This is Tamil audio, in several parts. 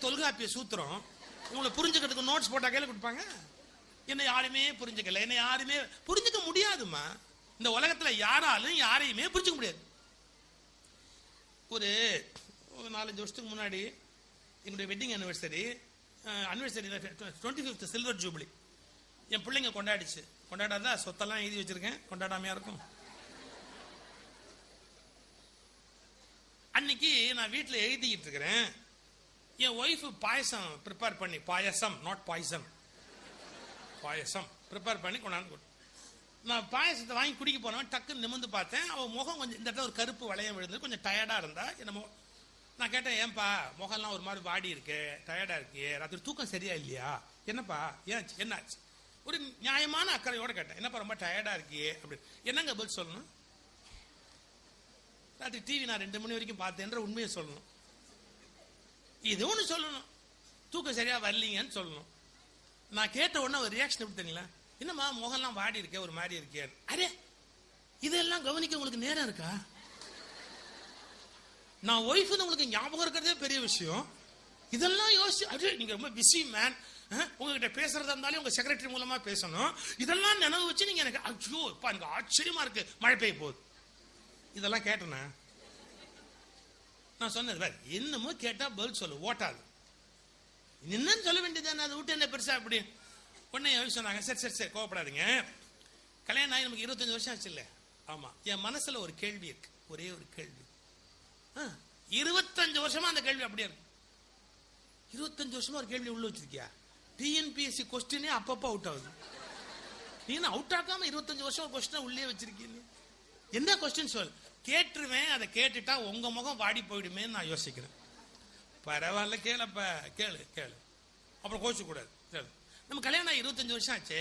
தொல்காப்பிய சூத்திரம். உங்களை புரிஞ்சுக்கிறதுக்கு நோட்ஸ் போட்டா கையில கொடுப்பாங்க. என்ன யாருமே புரிஞ்சுக்கல, என்ன யாருமே புரிஞ்சுக்க முடியாதுமா. இந்த உலகத்துல யாராலும் யாரையுமே புரிஞ்சுக்க முடியாது. ஒரு 4-5 வருஷத்துக்கு முன்னாடி எங்களுடைய wedding anniversary 25th silver jubilee என் பிள்ளைங்க கொண்டாடிச்சு. கொண்டாடாதா? சொத்தெல்லாம் எழுதி வச்சிருக்கேன், கொண்டாடாமையா இருக்கும். அன்னைக்கு நான் வீட்டில் எழுதிக்கிட்டு இருக்கிறேன். என் ஒய்ஃப் பாயசம் ப்ரிப்பேர் பண்ணி, பாயசம் நாட் பாய்சன், பாயசம் ப்ரிப்பேர் பண்ணி கொண்டாந்து. நான் பாயசத்தை வாங்கி குடிக்க போனவன் டக்குன்னு நிமிர்ந்து பார்த்தேன். அவன் முகம் கொஞ்சம் இந்த இடத்துல ஒரு கருப்பு வளையம் விழுந்து கொஞ்சம் டயர்டா இருந்தா. என்னமோ நான் கேட்டேன், ஏன்பா முகம்லாம் ஒரு மாதிரி வாடி இருக்கு, டயர்டா இருக்கு, ராத்திரி தூக்கம் சரியா இல்லையா, என்னப்பா ஏன் என்னாச்சு? ஒரு நியாயமான அக்கறையோட கேட்டேன், என்னப்பா ரொம்ப டயர்டா இருக்கியே அப்படின்னு. என்னங்க பதில் சொல்லணும்? ராத்திரி டிவி நான் 2 மணி வரைக்கும் பார்த்தேன்ற உண்மையை சொல்லணும். இது ஒன்று சொல்லணும், தூக்கம் சரியா வரலீங்கன்னு சொல்லணும். நான் கேட்ட உடனே ஒரு ரியாக்ஷன் எப்படி தெரியுங்களா? என்னம்மா முகம்லாம் வாடி இருக்கே, ஒரு மாதிரி இருக்கே. அரே, இதெல்லாம் கவனிக்க உங்களுக்கு நேரம் இருக்கா? நான் ஒய்ஃப் உங்களுக்கு ஞாபகம் இருக்கிறதே பெரிய விஷயம். இதெல்லாம் யோசிச்சு, அது நீங்க ரொம்ப பிஸி மேன், உங்ககிட்ட பேசுறதா இருந்தாலும் உங்க செக்ரட்டரி மூலமா பேசணும். இதெல்லாம் நினைவு வச்சு நீங்க எனக்கு ஐயோ எனக்கு ஆச்சரியமா இருக்கு, மழை பெய்ய போகுது. இதெல்லாம் கேட்டேன்னா நான் சொன்னது வேற என்னமோ கேட்டா பதில் சொல்லு, ஓட்டாது. என்னன்னு சொல்ல வேண்டியதானே, அதை விட்டு என்ன பெருசா அப்படி. உடனே சொன்னாங்க, சரி சரி சரி கோவப்படாதீங்க, கல்யாணம் ஆகி நமக்கு 25 வருஷம் ஆச்சு இல்ல? ஆமா. என் மனசுல ஒரு கேள்வி இருக்கு, ஒரே ஒரு கேள்வி. 25 வருஷமா அந்த கேள்வி அப்படியே இருக்கு. 25 வருஷமா ஒரு கேள்வி உள்ள வச்சிருக்கியா? டிஎன்பிஎஸ்சி கொஸ்டினே அப்பப்போ அவுட் ஆகுது. நீ அவுட் ஆக்காம 25 வருஷம் ஒரு கொஸ்டின் உள்ளே வச்சிருக்கீங்க. என்ன கொஸ்டின் சொல்? கேட்டுருவேன், அதை கேட்டுட்டா உங்க முகம் வாடி போயிடுமே நான் யோசிக்கிறேன். பரவாயில்ல கேளப்ப, கேளு கேளு, அப்புறம் கோச்சு கூடாது. கேளு. நம்ம கல்யாணம் 25 வருஷம் ஆச்சு.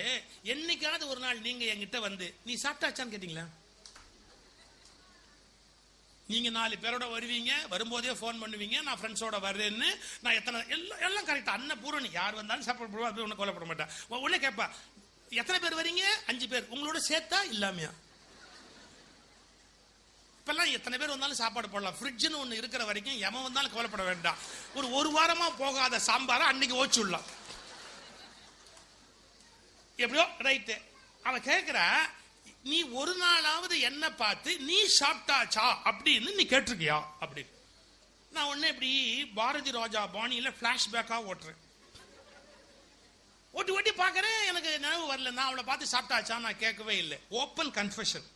என்னைக்காவது ஒரு நாள் நீங்க என்கிட்ட வந்து நீ சாப்பிட்டாச்சான்னு கேட்டீங்களா? நீங்க 4 பேரோட வருவீங்க, வரும்போதே போன் பண்ணுவீங்க, நான் ஃப்ரெண்ட்ஸோட வர்றேன்னு. நான் எத்தனை எல்லாம் கரெக்டா அன்னபூர்ணி யார் வந்தாலும் சாப்பிட போடுவா, அப்படி ஒன்னும் கொல்லப்பட மாட்டேன். உடனே கேட்பா, எத்தனை பேர் வரீங்க? 5 பேர். உங்களோட சேர்த்தா இல்லாமையா? இப்பெல்லாம் எத்தனை பேர் வந்தாலும் சாப்பாடு போடலாம். ஃப்ரிட்ஜ்னு ஒண்ணு இருக்கிற வரைக்கும் எவன் வந்தாலும் கவலைப்பட வேண்டாம். ஒரு வாரமா போகாத சாம்பார அன்னைக்கு ஓச்சு விடலாம். எப்படியோ ரைட்டு. அவன் கேட்கிற, நீ ஒரு நாளாவது என்ன பார்த்து நீ சாப்பிட்டாச்சா அப்படின்னு நீ கேட்டிருக்கியா அப்படின்னு. நான் உடனே இப்படி பாரதி ராஜா பாணியில பிளாஷ்பேக்கா ஓட்டுறேன். ஓட்டி ஓட்டி பாக்குறேன், எனக்கு நினைவு வரல. நான் அவளை பார்த்து சாப்பிட்டாச்சா நான் கேட்கவே இல்லை. Open confession.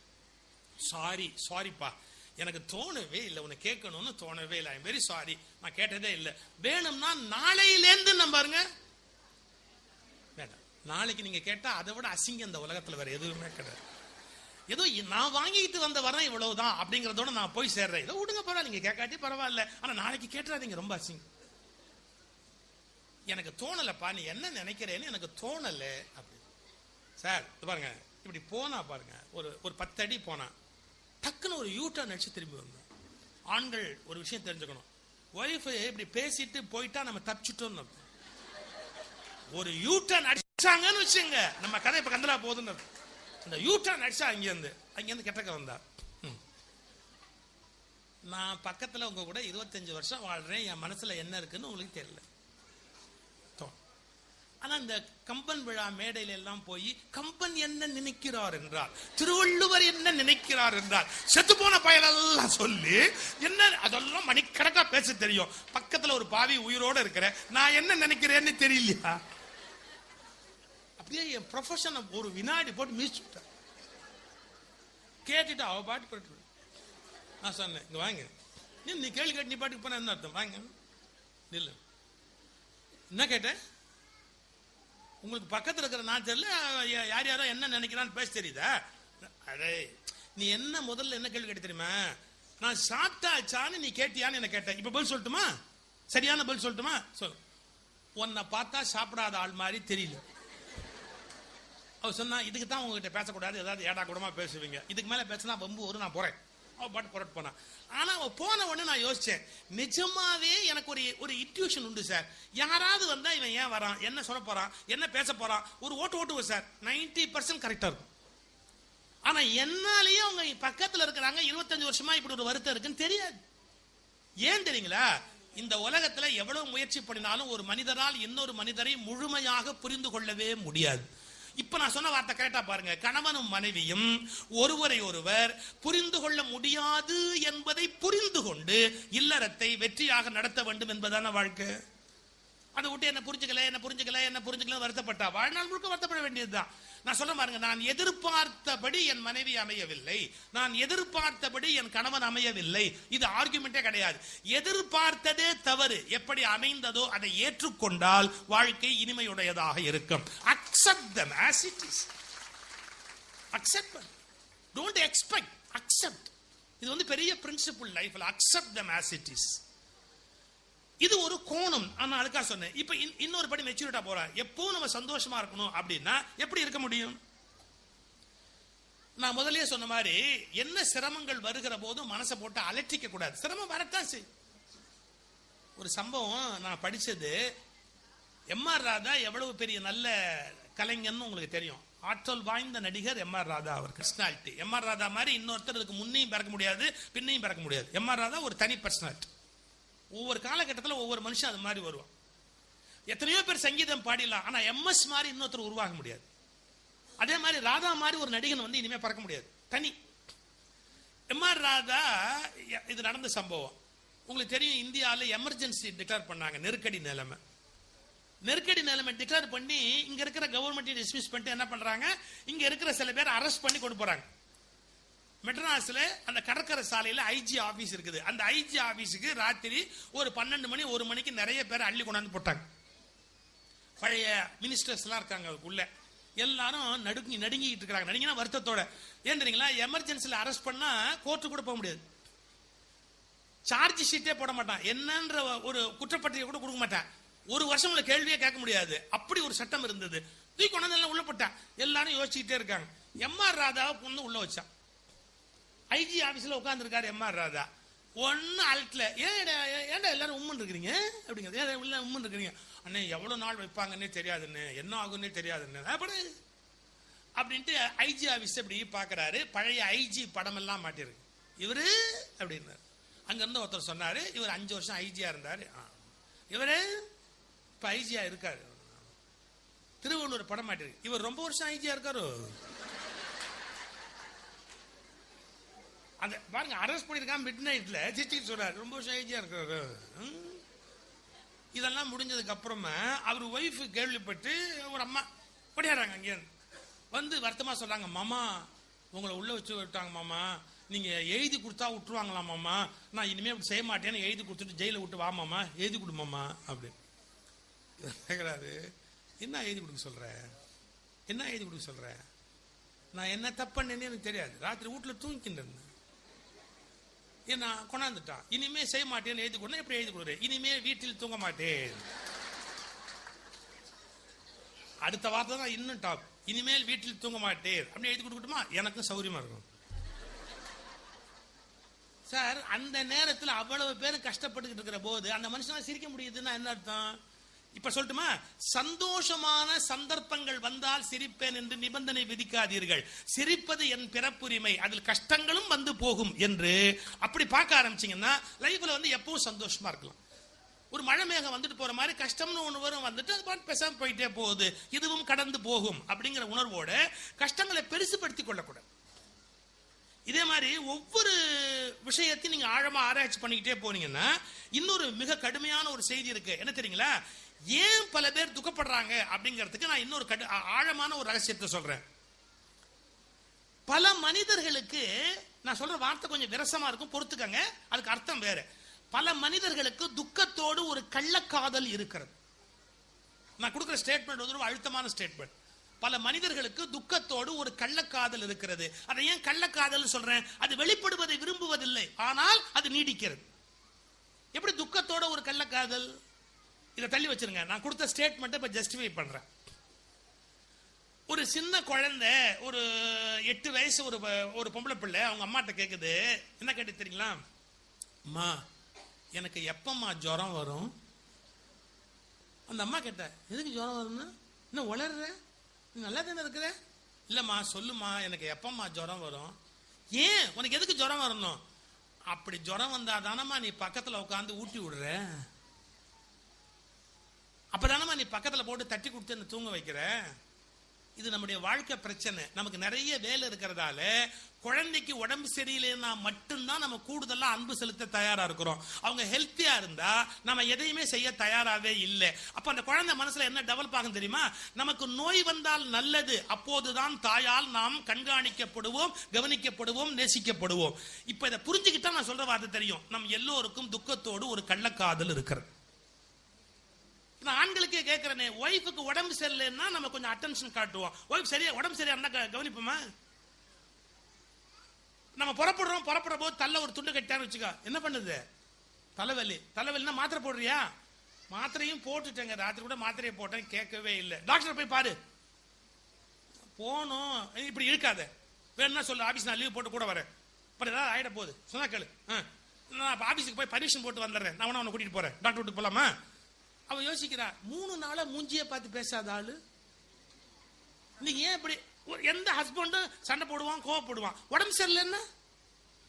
சாரிப்பா, எனக்கு தோணவே இல்லை, உன்னை கேட்கணும்னு தோணவே இல்லை. ஐம் வெரி சாரி, நான் கேட்டதே இல்லை. வேணும்னா நாளையிலேருந்து நம்ம பாருங்க. வேண்டாம், நாளைக்கு நீங்க கேட்டா அதை விட அசிங்கம் இந்த உலகத்துல வேற எதுவுமே கிடையாது. ஏதோ நான் வாங்கிட்டு வந்த வரேன் இவ்வளவுதான் அப்படிங்கறதோட நான் போய் சேர்றேன். ஏதோ விடுங்க, பரவாயில்ல, நீங்க கேட்காட்டி பரவாயில்ல, ஆனா நாளைக்கு கேட்டுறாதீங்க, ரொம்ப அசிங்கம். எனக்கு தோணலப்பா, நீ என்ன நினைக்கிறேன்னு எனக்கு தோணல அப்படி. சார் பாருங்க, இப்படி போனா பாருங்க, ஒரு 10 அடி போனா டக்குன்னு ஒரு யூட்டர்ன் அடிச்சு திரும்பி வந்தோம். ஆண்கள் ஒரு விஷயம் தெரிஞ்சுக்கணும், ஒய்ஃப் இப்படி பேசிட்டு போயிட்டா நம்ம தப்பிச்சுட்டோம். ஒரு யூட்டர்ன் அடிச்சாங்கன்னு வச்சுங்க, நம்ம கதை இப்ப கந்தலா போகுதுன்னு. இந்த யூட்டர்ன் அடிச்சா அங்கிருந்து கெட்டக்க வந்தா. நான் பக்கத்துல உங்க கூட 25 வருஷம் வாழ்றேன், என் மனசுல என்ன இருக்குன்னு உங்களுக்கு தெரியல. ஆனா இந்த கம்பன் விழா மேடையில எல்லாம் போய் கம்பன் என்ன நினைக்கிறார் என்றால், திருவள்ளுவர் என்ன நினைக்கிறார் என்றால், செத்து போன பயலெல்லாம் சொல்லி என்ன அதெல்லாம் மணிக்கணக்கா பேச தெரியும். பக்கத்துல ஒரு பாவி உயிரோட இருக்கிற நான் என்ன நினைக்கிறேன்னு தெரியலையா? அப்படியே என் ப்ரொஃபஷனை ஒரு வினாடி போட்டு மீச்சுட்டேன். கேட்டுட்டு அவ பாட்டு போட்டு நான் சொன்னேன், இங்க வாங்க, நீ கேள்வி கேட்டு நீ பாட்டுக்கு போன என்ன அர்த்தம்? வாங்க இல்ல, என்ன கேட்டேன்? உங்களுக்கு பக்கத்துல இருக்கிற நான் தெரியல, யார் யாரோ என்ன நினைக்கிறான்னு பேச தெரியுதா? அடே, நீ என்ன முதல்ல என்ன கேள்வி கேட்டு தெரியுமா? நான் சாப்பிட்டாச்சான்னு நீ கேட்டியான்னு என்ன கேட்டேன். இப்ப பதில் சொல்லட்டுமா? சரியான பதில் சொல்லட்டுமா? சொல்லு. உன்னை பார்த்தா சாப்பிடாத ஆள் மாதிரி தெரியல. அவ சொன்னா, இதுக்கு தான் உங்ககிட்ட பேசக்கூடாது, ஏதாவது ஏடா கூடமா பேசுவீங்க, இதுக்கு மேல பேசினா வம்பு வரும், நான் போறேன். அவ பாட்டு புரட்டு போனா. ஆனா அவ போன உடனே நான் யோசிச்சேன், நிஜமாவே எனக்கு ஒரு இன்ட்யூஷன் உண்டு சார். யாராவது வந்தா இவன் ஏன் வரான், என்ன சொல்ல போறான், என்ன பேச போறான், ஒரு ஓட்டுவோம் சார், 90% கரெக்டா இருக்கும். ஆனா என்னாலேயே அவங்க பக்கத்துல இருக்கிறாங்க 25 வருஷமா இப்படி ஒரு வருத்தம் இருக்குன்னு தெரியாது. ஏன் தெரியுங்களா? இந்த உலகத்துல எவ்வளவு முயற்சி பண்ணினாலும் ஒரு மனிதரால் இன்னொரு மனிதரை முழுமையாக புரிந்து கொள்ளவே முடியாது. இப்ப நான் சொன்ன வார்த்தை கரெக்டா பாருங்க. கணவனும் மனைவியும் ஒருவரை ஒருவர் புரிந்து கொள்ள முடியாது என்பதை புரிந்து கொண்டு இல்லறத்தை வெற்றியாக நடத்த வேண்டும் என்பதான வாழ்க்கை. அதை விட்டு என்ன புரிஞ்சுக்கல வருத்தப்பட்டா வாழ்நாள் முழுக்க வருத்தப்பட வேண்டியதுதான். நான் சொல்ல பாருங்க, நான் எதிர்பார்த்தபடி என் மனைவி அமையவில்லை, நான் எதிர்பார்த்தபடி என் கணவன் அமையவில்லை, இது ஆர்குமெண்டே கிடையாது. எதிர்பார்த்ததே தவறு. எப்படி அமைந்ததோ அதை ஏற்றுக்கொண்டால் வாழ்க்கை இனிமையுடையதாக இருக்கும். Accept them as it is. Accept them. Don't expect. Accept. இது வந்து பெரிய பிரின்சிபிள் லைஃப்ல. Accept them as it is. இது ஒரு கோணம். நான் அதுக்காக சொன்னேன். இப்ப இன்னொரு படி மெச்சூரிட்டா போற. எப்போ நம்ம சந்தோஷமா இருக்கணும் அப்படின்னா எப்படி இருக்க முடியும்? நான் முதல்லயே சொன்ன மாதிரி என்ன சிரமங்கள் வருகிற போது மனசை போட்டு அலட்டிக்க கூடாது. சிரமம் வரத்தான் செய். ஒரு சம்பவம் நான் படிச்சது, எம்ஆர் ராதா எவ்வளவு பெரிய நல்ல கலைஞர்னு உங்களுக்கு தெரியும். ஆற்றல் வாய்ந்த நடிகர் எம்ஆர் ராதா. அவர் பர்சனாலிட்டி. எம்ஆர் ராதா மாதிரி இன்னொருத்தர் இதுக்கு முன்னையும் பிறக்க முடியாது, பின்னையும் பிறக்க முடியாது. எம்ஆர் ராதா ஒரு தனி பர்சனாலிட்டி. ஒவ்வொரு காலகட்டத்தில் ஒவ்வொரு மனுஷன் அது மாதிரி வருவான். எத்தனையோ பேர் சங்கீதம் பாடிடலாம், ஆனா எம்எஸ் மாதிரி இன்னொருத்தர் உருவாக முடியாது. அதே மாதிரி ராதா மாதிரி ஒரு நடிகன் வந்து இனிமே பறக்க முடியாது, தனி. எம்ஆர் ராதா, இது நடந்த சம்பவம் உங்களுக்கு தெரியும். இந்தியாவில் எமர்ஜென்சி டிக்ளேர் பண்ணாங்க. நெருக்கடி நிலைமை டிக்ளேர் பண்ணி இங்க இருக்கிற கவர்மெண்ட் டிஸ்மிஸ் பண்ணிட்டு என்ன பண்றாங்க, இங்க இருக்கிற சில பேர் அரெஸ்ட் பண்ணி கொண்டு போறாங்க. மெட்ராஸ்ல அந்த கடற்கரை சாலையில ஐஜி ஆபீஸ் இருக்குது. அந்த ஐஜி ஆபீஸுக்கு ராத்திரி ஒரு 12 மணி 1 மணிக்கு நிறைய பேர் அள்ளி கொண்டாந்து போட்டாங்க. பழைய மினிஸ்டர்ஸ் எல்லாம் இருக்காங்க உள்ள. எல்லாரும் நடுங்கிட்டு இருக்காங்க. நடுங்கினா வருத்தத்தோட. ஏன் தெரியுங்களா, எமர்ஜென்சில அரெஸ்ட் பண்ணா கோர்ட்டு கூட போக முடியாது. சார்ஜ் ஷீட்டே போட மாட்டான். என்னன்ற ஒரு குற்றப்பத்திரிகை கூட கொடுக்க மாட்டான். 1 வருஷம் உள்ள கேள்வியே கேட்க முடியாது. அப்படி ஒரு சட்டம் இருந்தது. தூக்கி கொண்டாந்து எல்லாம் உள்ள போட்டான். எல்லாரும் யோசிச்சுட்டே இருக்காங்க. எம்ஆர் ராதாவை பொண்ணு உள்ள வச்சான். ஐஜி ஆபீஸ்ல உட்கார்ந்து இருக்காரு எம்ஆர் ராதா. ஒன்னு அல்ட்ல, ஏன்டா எல்லாரும் உம்மன் இருக்கிறீங்க அப்படிங்கிறது. உம்மன் இருக்கிறீங்க அண்ணே, எவ்வளவு நாள் வைப்பாங்கன்னே தெரியாதுன்னு, என்ன ஆகுன்னே தெரியாதுன்னு அப்படின்ட்டு ஐஜி ஆபீஸ் அப்படி பாக்குறாரு. பழைய ஐஜி படம் எல்லாம் மாட்டிருக்கு. இவரு அப்படின்னாரு. அங்க இருந்து ஒருத்தர் சொன்னாரு, இவர் 5 வருஷம் ஐஜியா இருந்தாரு. இவரு இப்ப ஐஜியா இருக்காரு. திருவள்ளூர் படம் மாட்டிருக்கு. இவர் ரொம்ப வருஷம் ஐஜியா இருக்காரு. அந்த பாருங்க, அரெஸ்ட் பண்ணிருக்கான் மிட் நைட்ல. சிரிச்சிட்டு சொல்றாரு, ரொம்ப வருஷம் ஐஜியா இருக்காரு. இதெல்லாம் முடிஞ்சதுக்கு அப்புறமா அவர் ஒய்ஃப் கேள்விப்பட்டு ஒரு அம்மா படியாடுறாங்க. அங்கே வந்து வருத்தமா சொல்றாங்க, மாமா உங்களை உள்ள வச்சு விட்டாங்க மாமா, நீங்க எழுதி கொடுத்தா விட்டுருவாங்களாம் மாமா, நான் இனிமே அப்படி செய்ய மாட்டேன்னு எழுதி கொடுத்துட்டு ஜெயில விட்டு வா மாமா, எழுதி கொடு மாமா அப்படின்னு கேட்கிறாரு. என்ன எழுதி கொடுக்க சொல்ற, என்ன எழுதி கொடுக்க சொல்ற? நான் என்ன தப்புன்னு எனக்கு தெரியாது. ராத்திரி வீட்டுல தூங்கிட்டு இருந்தேன். ஏன்னா கொண்டாந்துட்டான். இனிமே செய்ய மாட்டேன்னு எழுதி கொடுத்தா எப்படி எழுதி கொடுக்குறேன்? இனிமே வீட்டில் தூங்க மாட்டேன். அடுத்த வார்த்தை தான் இன்னும் டாப். இனிமேல் வீட்டில் தூங்க மாட்டேன் அப்படி எழுதி கொடுக்கட்டுமா? எனக்கும் சௌரியமா இருக்கும் சார். அந்த நேரத்தில் அவ்வளவு பேரும் கஷ்டப்பட்டு இருக்கிற போது அந்த மனுஷனால சிரிக்க முடியுதுன்னா என்ன அர்த்தம்? இப்ப சொல்லட்டுமா, சந்தோஷமான சந்தர்ப்பங்கள் வந்தால் சிரிப்பேன் என்று நிபந்தனை விதிக்காதீர்கள். சிரிப்பது என் பிறப்புரிமை, அதில் கஷ்டங்களும் வந்து போகும் என்று அப்படி பார்க்க ஆரம்பிச்சீங்கன்னா லைஃப்ல வந்து எப்பவும் சந்தோஷமா இருக்கலாம். ஒரு மழை மேகம் வந்துட்டு போற மாதிரி கஷ்டம்னு ஒண்ணு வரும், வந்துட்டு அது பாட்டு பேசாம போயிட்டே போகுது, இதுவும் கடந்து போகும் அப்படிங்கிற உணர்வோட கஷ்டங்களை பெருசுபடுத்திக் கொள்ளக்கூடாது. இதே மாதிரி ஒவ்வொரு விஷயத்தையும் நீங்க ஆழமா ஆராய்ச்சி பண்ணிக்கிட்டே போனீங்கன்னா இன்னொரு மிக கடுமையான ஒரு செய்தி இருக்கு. என்ன தெரியுங்களா? ஏன் பல பேர் துக்கப்படுறாங்க அப்படிங்கிறதுக்கு நான் இன்னொரு ஆழமான ஒரு ரகசியத்தை சொல்றேன். பல மனிதர்களுக்கு, நான் சொல்ற வார்த்தை கொஞ்சம் விரசமா இருக்கும், பொறுத்துக்கங்க, அதுக்கு அர்த்தம் வேற. பல மனிதர்களுக்கு துக்கத்தோடு ஒரு கள்ளக்காதல் இருக்கிறது. நான் கொடுக்கிற ஸ்டேட்மெண்ட் வந்து ஒரு அழுத்தமான ஸ்டேட்மெண்ட். பல மனிதர்களுக்கு துக்கத்தோடு ஒரு கள்ளக்காதல் இருக்கிறது. அதை ஏன் கள்ளக்காதல் சொல்றேன்? அது வெளிப்படுவதை விரும்புவதில்லை, ஆனால் அது நீடிக்கிறது. எப்படி துக்கத்தோட ஒரு கள்ளக்காதல்? இதை தள்ளி வச்சிருங்க, நான் கொடுத்த ஸ்டேட்மெண்ட் இப்ப ஜஸ்டிஃபை பண்றேன். ஒரு சின்ன குழந்தை, ஒரு 8 வயசு ஒரு பொம்பளை பிள்ளை அவங்க அம்மாட்ட கேக்குது. என்ன கேட்டு தெரியுங்களா? அம்மா எனக்கு எப்பம்மா ஜுரம் வரும்? அந்த அம்மா கேட்ட, எதுக்கு ஜுரம் வரும்னா? இன்னும் வளர்ற, நல்லா தானே இருக்கிற? இல்லம்மா சொல்லுமா, எனக்கு எப்பம்மா ஜுரம் வரும்? ஏன் உனக்கு எதுக்கு ஜுரம் வரணும்? அப்படி ஜுரம் வந்தா தானமா நீ பக்கத்துல உட்காந்து ஊட்டி விடுற, அப்பதானமா நீ பக்கத்துல போட்டு தட்டி கொடுத்து தூங்க வைக்கிற. இது நம்முடைய வாழ்க்கை பிரச்சனை. நமக்கு நிறைய வேலை இருக்கிறதால குழந்தைக்கு உடம்பு சரியில்லைன்னா மட்டும்தான் நம்ம கூடுதலா அன்பு செலுத்த தயாரா இருக்கிறோம். அவங்க ஹெல்த்தியா இருந்தா நம்ம எதையுமே செய்ய தயாராகவே இல்லை. அப்ப அந்த குழந்தை மனசுல என்ன டெவலப் ஆகும் தெரியுமா? நமக்கு நோய் வந்தால் நல்லது, அப்போதுதான் தாயால் நாம் கண்காணிக்கப்படுவோம், கவனிக்கப்படுவோம், நேசிக்கப்படுவோம். இப்ப இதை புரிஞ்சுக்கிட்டா நான் சொல்ற வார்த்தை தெரியும். நம் எல்லோருக்கும் துக்கத்தோடு ஒரு கள்ளக்காதல் இருக்கிறது. ஆண்களுக்கே கேட்கிறேனே, ஒய்ஃபுக்கு உடம்பு சரியில்லைன்னா நம்ம கொஞ்சம் அட்டென்ஷன் காட்டுவோம். ஒய்ஃப் சரியா உடம்பு சரியா இருந்தா கவனிப்போமா? நம்ம புறப்படுற போது தள்ள ஒரு துண்டு கட்டான்னு வச்சுக்கோ, என்ன பண்ணுது? தலைவலினா மாத்திரை போடுறியா? மாத்திரையும் போட்டுட்டேங்க, ராத்திரி கூட மாத்திரையை போட்டேன், கேட்கவே இல்லை. டாக்டர் போய் பாரு. போனோம், இப்படி இருக்காத, வேணும்னா சொல்லு, ஆபீஸ் நான் லீவ் போட்டு கூட வரேன், அப்புறம் ஏதாவது ஆயிட போகுது சொன்னா கேளு. நான் ஆபீஸுக்கு போய் பர்மிஷன் போட்டு வந்துடுறேன், நான் உன்னை கூட்டிட்டு போறேன், டாக்டர் வீட்டுக்கு போலாமா? அவ யோசிக்கிறா, 3 நாளா மூஞ்சியை பார்த்து பேசாத ஆளு, நீங்க ஏன் இப்படி? எந்த ஹஸ்பண்டும் சண்டை போடுவான், கோவப்படுவான். உடம்பு சரியில்லைன்னா,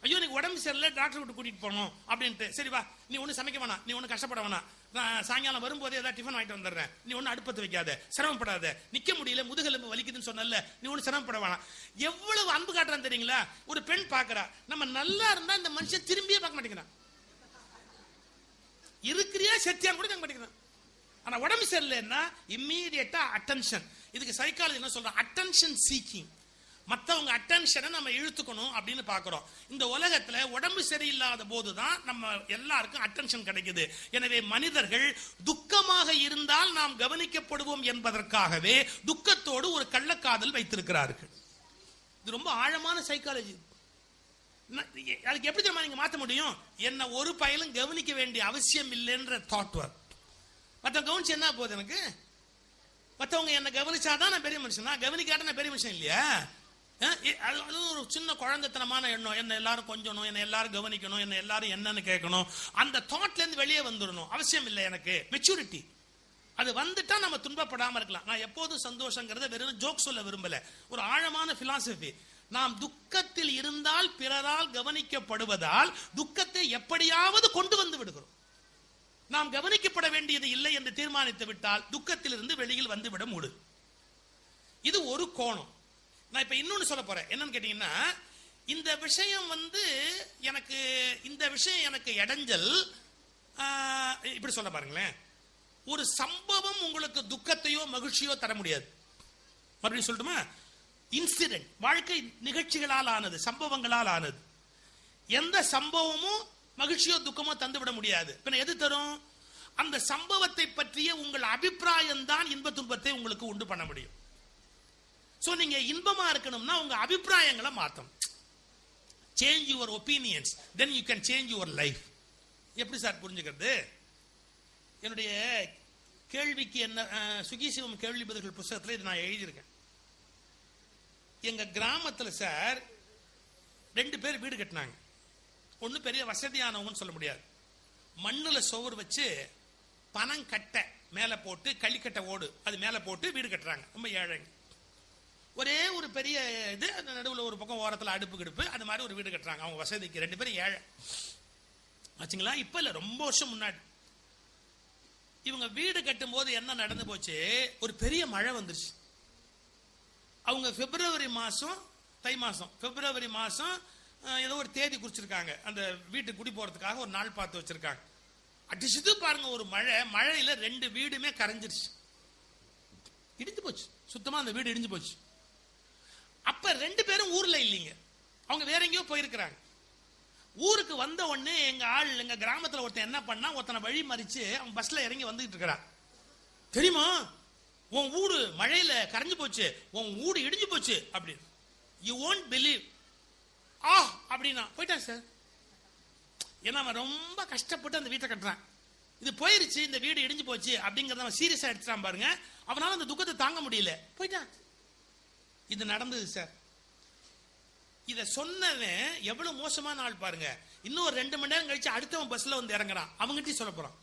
ஐயோ நீங்க உடம்பு சரியில்லை, டாக்டர் விட்டு கூட்டிட்டு போகணும் அப்படின்ட்டு, சரி வா, நீ ஒண்ணு சமைக்க வேணாம், நீ ஒண்ணு கஷ்டப்பட வேணாம், நான் சாயங்காலம் வரும்போதே ஏதாவது டிஃபன் வாங்கிட்டு வந்துடுறேன், நீ ஒண்ணு அடுப்பத்து வைக்காத, சிரமப்படாத, நிக்க முடியல, முதுகெலும்பு வலிக்குதுன்னு சொன்னல, நீ ஒண்ணு சிரமப்பட வேணாம். எவ்வளவு அன்பு காட்டுறான் தெரியுங்களா? ஒரு பெண் பாக்குறா, நம்ம நல்லா இருந்தா இந்த மனுஷன் திரும்பியே பார்க்க மாட்டேங்கிறான், இருக்கிறியா செத்தியான்னு கூட கேட்க மாட்டேங்கிறான். ஆனா உடம்பு சரியில்லைன்னா இம்மீடியட்டா அட்டென்ஷன். இதுக்கு சைக்காலஜி என்ன சொல்றோம்? Attention seeking. மற்றவங்க அட்டென்ஷனை நம்ம இழுத்துக்கணும் அப்படின்னு பாக்குறோம். இந்த உலகத்துல உடம்பு சரியில்லாத போதுதான் நம்ம எல்லாருக்கும் அட்டென்ஷன் கிடைக்குது. எனவே மனிதர்கள் துக்கமாக இருந்தால் நாம் கவனிக்கப்படுவோம் என்பதற்காகவே துக்கத்தோடு ஒரு கள்ளக்காதல் வைத்திருக்கிறார்கள். இது ரொம்ப ஆழமான சைக்காலஜி. அதுக்கு எப்படி தெரியுமா நீங்க மாற்ற முடியும்? என்ன ஒரு பயலும் கவனிக்க வேண்டிய அவசியம் இல்லைன்ற தாட் வரும். மற்றவங்க கவனிச்சு என்ன போகுது எனக்கு? மற்றவங்க என்ன கவனிச்சாதான் நான் பெரிய மனுஷன், நான் கவனிக்காட்ட நான் பெரிய மனுஷன் இல்லையா? அது ஒரு சின்ன குழந்தைத்தனமான எண்ணம். என்ன எல்லாரும் கொஞ்சணும், என்ன எல்லாரும் கவனிக்கணும், என்ன எல்லாரும் என்னன்னு கேட்கணும். அந்த தாட்ல இருந்து வெளியே வந்துடணும். அவசியம் இல்லை எனக்கு. மெச்சூரிட்டி அது வந்துட்டா நம்ம துன்பப்படாம இருக்கலாம். நான் எப்போதும் சந்தோஷங்கிறத வெறும் ஜோக் சொல்ல விரும்பல, ஒரு ஆழமான பிலாசபி. நாம் துக்கத்தில் இருந்தால் பிறரால் கவனிக்கப்படுவதால் துக்கத்தை எப்படியாவது கொண்டு வந்து விடுகிறோம். நாம் கவனிக்கப்பட வேண்டியது இல்லை என்று தீர்மானித்து விட்டால் துக்கத்திலிருந்து வெளியில் வந்து விட முடியும். இது ஒரு கோணம். நான் இப்ப இன்னொன்னு சொல்ல போறேன். என்னன்னு கேட்டீங்கன்னா, இந்த விஷயம் எனக்கு இடைஞ்சல். இப்படி சொல்ல பாருங்களேன், ஒரு சம்பவம் உங்களுக்கு துக்கத்தையோ மகிழ்ச்சியோ தர முடியாது. அப்படின்னு சொல்லட்டுமா? இன்சிடென்ட், வாழ்க்கை நிகழ்ச்சிகளால் ஆனது, சம்பவங்களால் ஆனது. எந்த சம்பவமும் மகிழ்ச்சியோ துக்கமோ தந்துவிட முடியாது. எது தரும்? அந்த சம்பவத்தை பற்றிய உங்கள் அபிப்பிராயம் தான் இன்ப துன்பத்தை உங்களுக்கு உண்டு பண்ண முடியும். சோ நீங்க இன்பமா இருக்கணும்னா உங்க அபிப்பிராயங்களை மாத்தணும். Change your opinions, then you can change your life. எப்படி சார் புரிஞ்சுக்கிறது? என்னுடைய கேள்விக்கு என்ன, சுகிசிவம் கேள்வி பதில்கள் புத்தகத்தில் இது நான் எழுதியிருக்கேன். எங்க கிராமத்துல சார் 2 பேர் வீடு கட்டினாங்க. ஒண்ணு பெரிய வசதியானவங்கன்னு சொல்ல முடியாது, மண்ணுல சுவர் வச்சு பனங்கட்டை மேல போட்டு, களிக்கட்டை ஓடு அது மேல போட்டு வீடு கட்டுறாங்க. ரொம்ப ஏழைங்க. ஒரே ஒரு பெரிய இது, நடுவில் ஒரு பக்கம் ஓரத்தில் அடுப்பு கிடுப்பு, அது மாதிரி ஒரு வீடு கட்டுறாங்க. அவங்க வசதிக்கு 2 பேரும் ஏழை ஆச்சுங்களா. இப்ப இல்ல, ரொம்ப வருஷம் முன்னாடி. இவங்க வீடு கட்டும் போது என்ன நடந்து போச்சு? ஒரு பெரிய மழை வந்துருச்சு. அவங்க பிப்ரவரி மாசம், தை மாசம், பிப்ரவரி மாசம் ஏதோ ஒரு தேதி குறிச்சிருக்காங்க. அந்த வீட்டுக்கு குடி போறதுக்காக ஒரு நாள் பார்த்து வச்சிருக்காங்க. அடிச்சுது பாருங்க ஒரு மழை. மழையில 2 வீடுமே கரைஞ்சிருச்சு, இடிஞ்சு போச்சு. சுத்தமா அந்த வீடு இடிஞ்சு போச்சு. அப்ப 2 பேரும் ஊர்ல இல்லைங்க, அவங்க வேற எங்கேயோ போயிருக்கிறாங்க. ஊருக்கு வந்த உடனே எங்க கிராமத்துல ஒருத்தன் என்ன பண்ணா, ஒருத்தனை வழி மறிச்சு அவன் பஸ்ல இறங்கி வந்துட்டு இருக்கிறான். தெரியுமா, உன் வீடு மழையில கரைஞ்சு போச்சு, உன் வீடு இடிஞ்சு போச்சு அப்படின்னு. You won't believe. அப்படின்னா போயிட்டான் சார். ஏன்னா அவன் ரொம்ப கஷ்டப்பட்டு அந்த வீட்டை கட்டுறான். இது போயிருச்சு, இந்த வீடு இடிஞ்சு போச்சு அப்படிங்கறத அவன் சீரியஸா எடுத்துட்டான் பாருங்க. அவனால அந்த துக்கத்தை தாங்க முடியல, போயிட்டான். இது நடந்தது சார். இத சொன்னவன் எவ்வளவு மோசமான ஆள் பாருங்க. இன்னும் ஒரு 2 மணி நேரம் கழிச்சு அடுத்தவன் பஸ்ல வந்து இறங்குறான். அவங்ககிட்ட சொல்ல போறான்.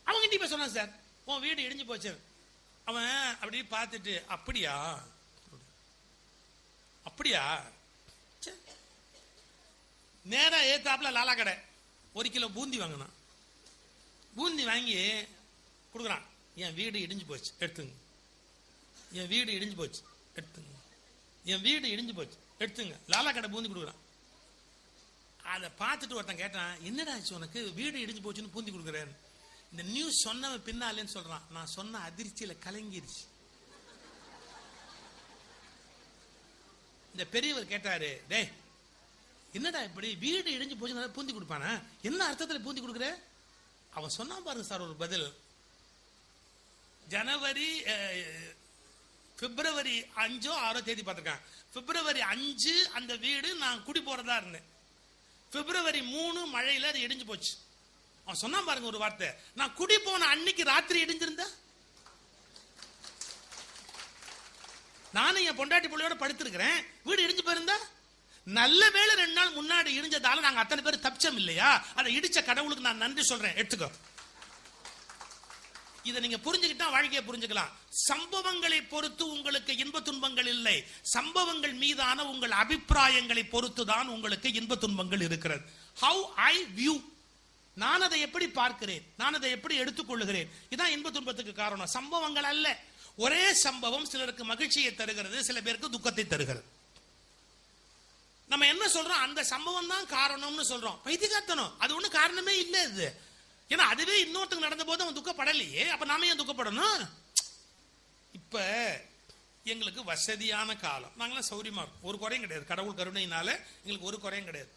அவங்ககிட்ட இப்ப சொன்னான், சார் உன் வீடு இடிஞ்சு போச்சு. அவன் அப்படி பார்த்துட்டு, அப்படியா அப்படியா நேரா ஏத்தாப்புல லாலா கடை 1 கிலோ பூந்தி வாங்கினான். பூந்தி வாங்கி கொடுக்குறான். என் வீடு இடிஞ்சு போச்சு எடுத்துங்க, என் வீடு இடிஞ்சு போச்சு எடுத்துங்க, என் வீடு இடிஞ்சு போச்சு எடுத்துங்க. லாலா கடை பூந்தி கொடுக்குறான். அதை பார்த்துட்டு ஒருத்தன் கேட்டான், என்னடா ஆச்சு உனக்கு, வீடு இடிஞ்சு போச்சுன்னு பூந்தி கொடுக்குறேன். இந்த நியூஸ் சொன்னவன் பின்னாலேன்னு சொல்றான், நான் சொன்ன அதிர்ச்சியில கலங்கிருச்சு. இந்த பெரியவர் கேட்டாரு, டேய் என்னடா இப்படி வீடு இடிஞ்சு போச்சு பூந்தி கொடுப்பானா, என்ன அர்த்தத்தில் பூந்தி கொடுக்குற? அவன் சொன்னான் பாருங்க சார் ஒரு பதில். பிப்ரவரி 5 or 6 தேதி பார்த்திருக்கான். பிப்ரவரி 5 அந்த வீடு நான் குடி போறதா இருந்தேன். பிப்ரவரி 3 மழையில அது இடிஞ்சு போச்சு. அவன் சொன்னான் பாருங்க ஒரு வார்த்தை, நான் குடி போன அன்னைக்கு ராத்திரி இடிஞ்சிருந்தா, நானும் என் பொண்டாட்டி பிள்ளையோட படுத்திருக்கிறேன், வீடு இடிஞ்சு போயிருந்தா, நல்ல வேளை 2 நாள் முன்னாடி இடிஞ்சதால நாங்க அத்தனை பேர் தப்பிச்சோம் இல்லையா, அதை இடிச்ச கடவுளுக்கு நான் நன்றி சொல்றேன், எடுத்துக்கோ. இதை நீங்க புரிஞ்சுக்கிட்டா வாழ்க்கையை புரிஞ்சுக்கலாம். சம்பவங்களை பொறுத்து உங்களுக்கு இன்ப துன்பங்கள் இல்லை, சம்பவங்கள் மீதான உங்கள் அபிப்பிராயங்களை பொறுத்துதான் உங்களுக்கு இன்ப துன்பங்கள் இருக்கிறது. ஹவ் ஐ வியூ, நான் அதை எப்படி பார்க்கிறேன், நான் அதை எப்படி எடுத்துக்கொள்ளுகிறேன், இதான் இன்ப துன்பத்துக்கு காரணம். சம்பவங்கள் அல்ல. ஒரே சம்பவம் சிலருக்கு மகிழ்ச்சியை தருகிறது, சில பேருக்கு துக்கத்தை தருகிறது. நம்ம என்ன சொல்றோம், அந்த சம்பவம் தான் காரணம்னு சொல்றோம். பைத்தியக்காரத்தனம், அது ஒண்ணு காரணமே இல்லை. இது ஏன்னா அதுவே இன்னொருத்தங்க நடந்த போது அவன் துக்கப்படலையே, அப்ப நாம ஏன் துக்கப்படணும்? இப்ப எங்களுக்கு வசதியான காலம், நாங்களாம் சௌரியமா இருக்கும், ஒரு குறையும் கிடையாது. கடவுள் கருணையினால எங்களுக்கு ஒரு குறையும் கிடையாது.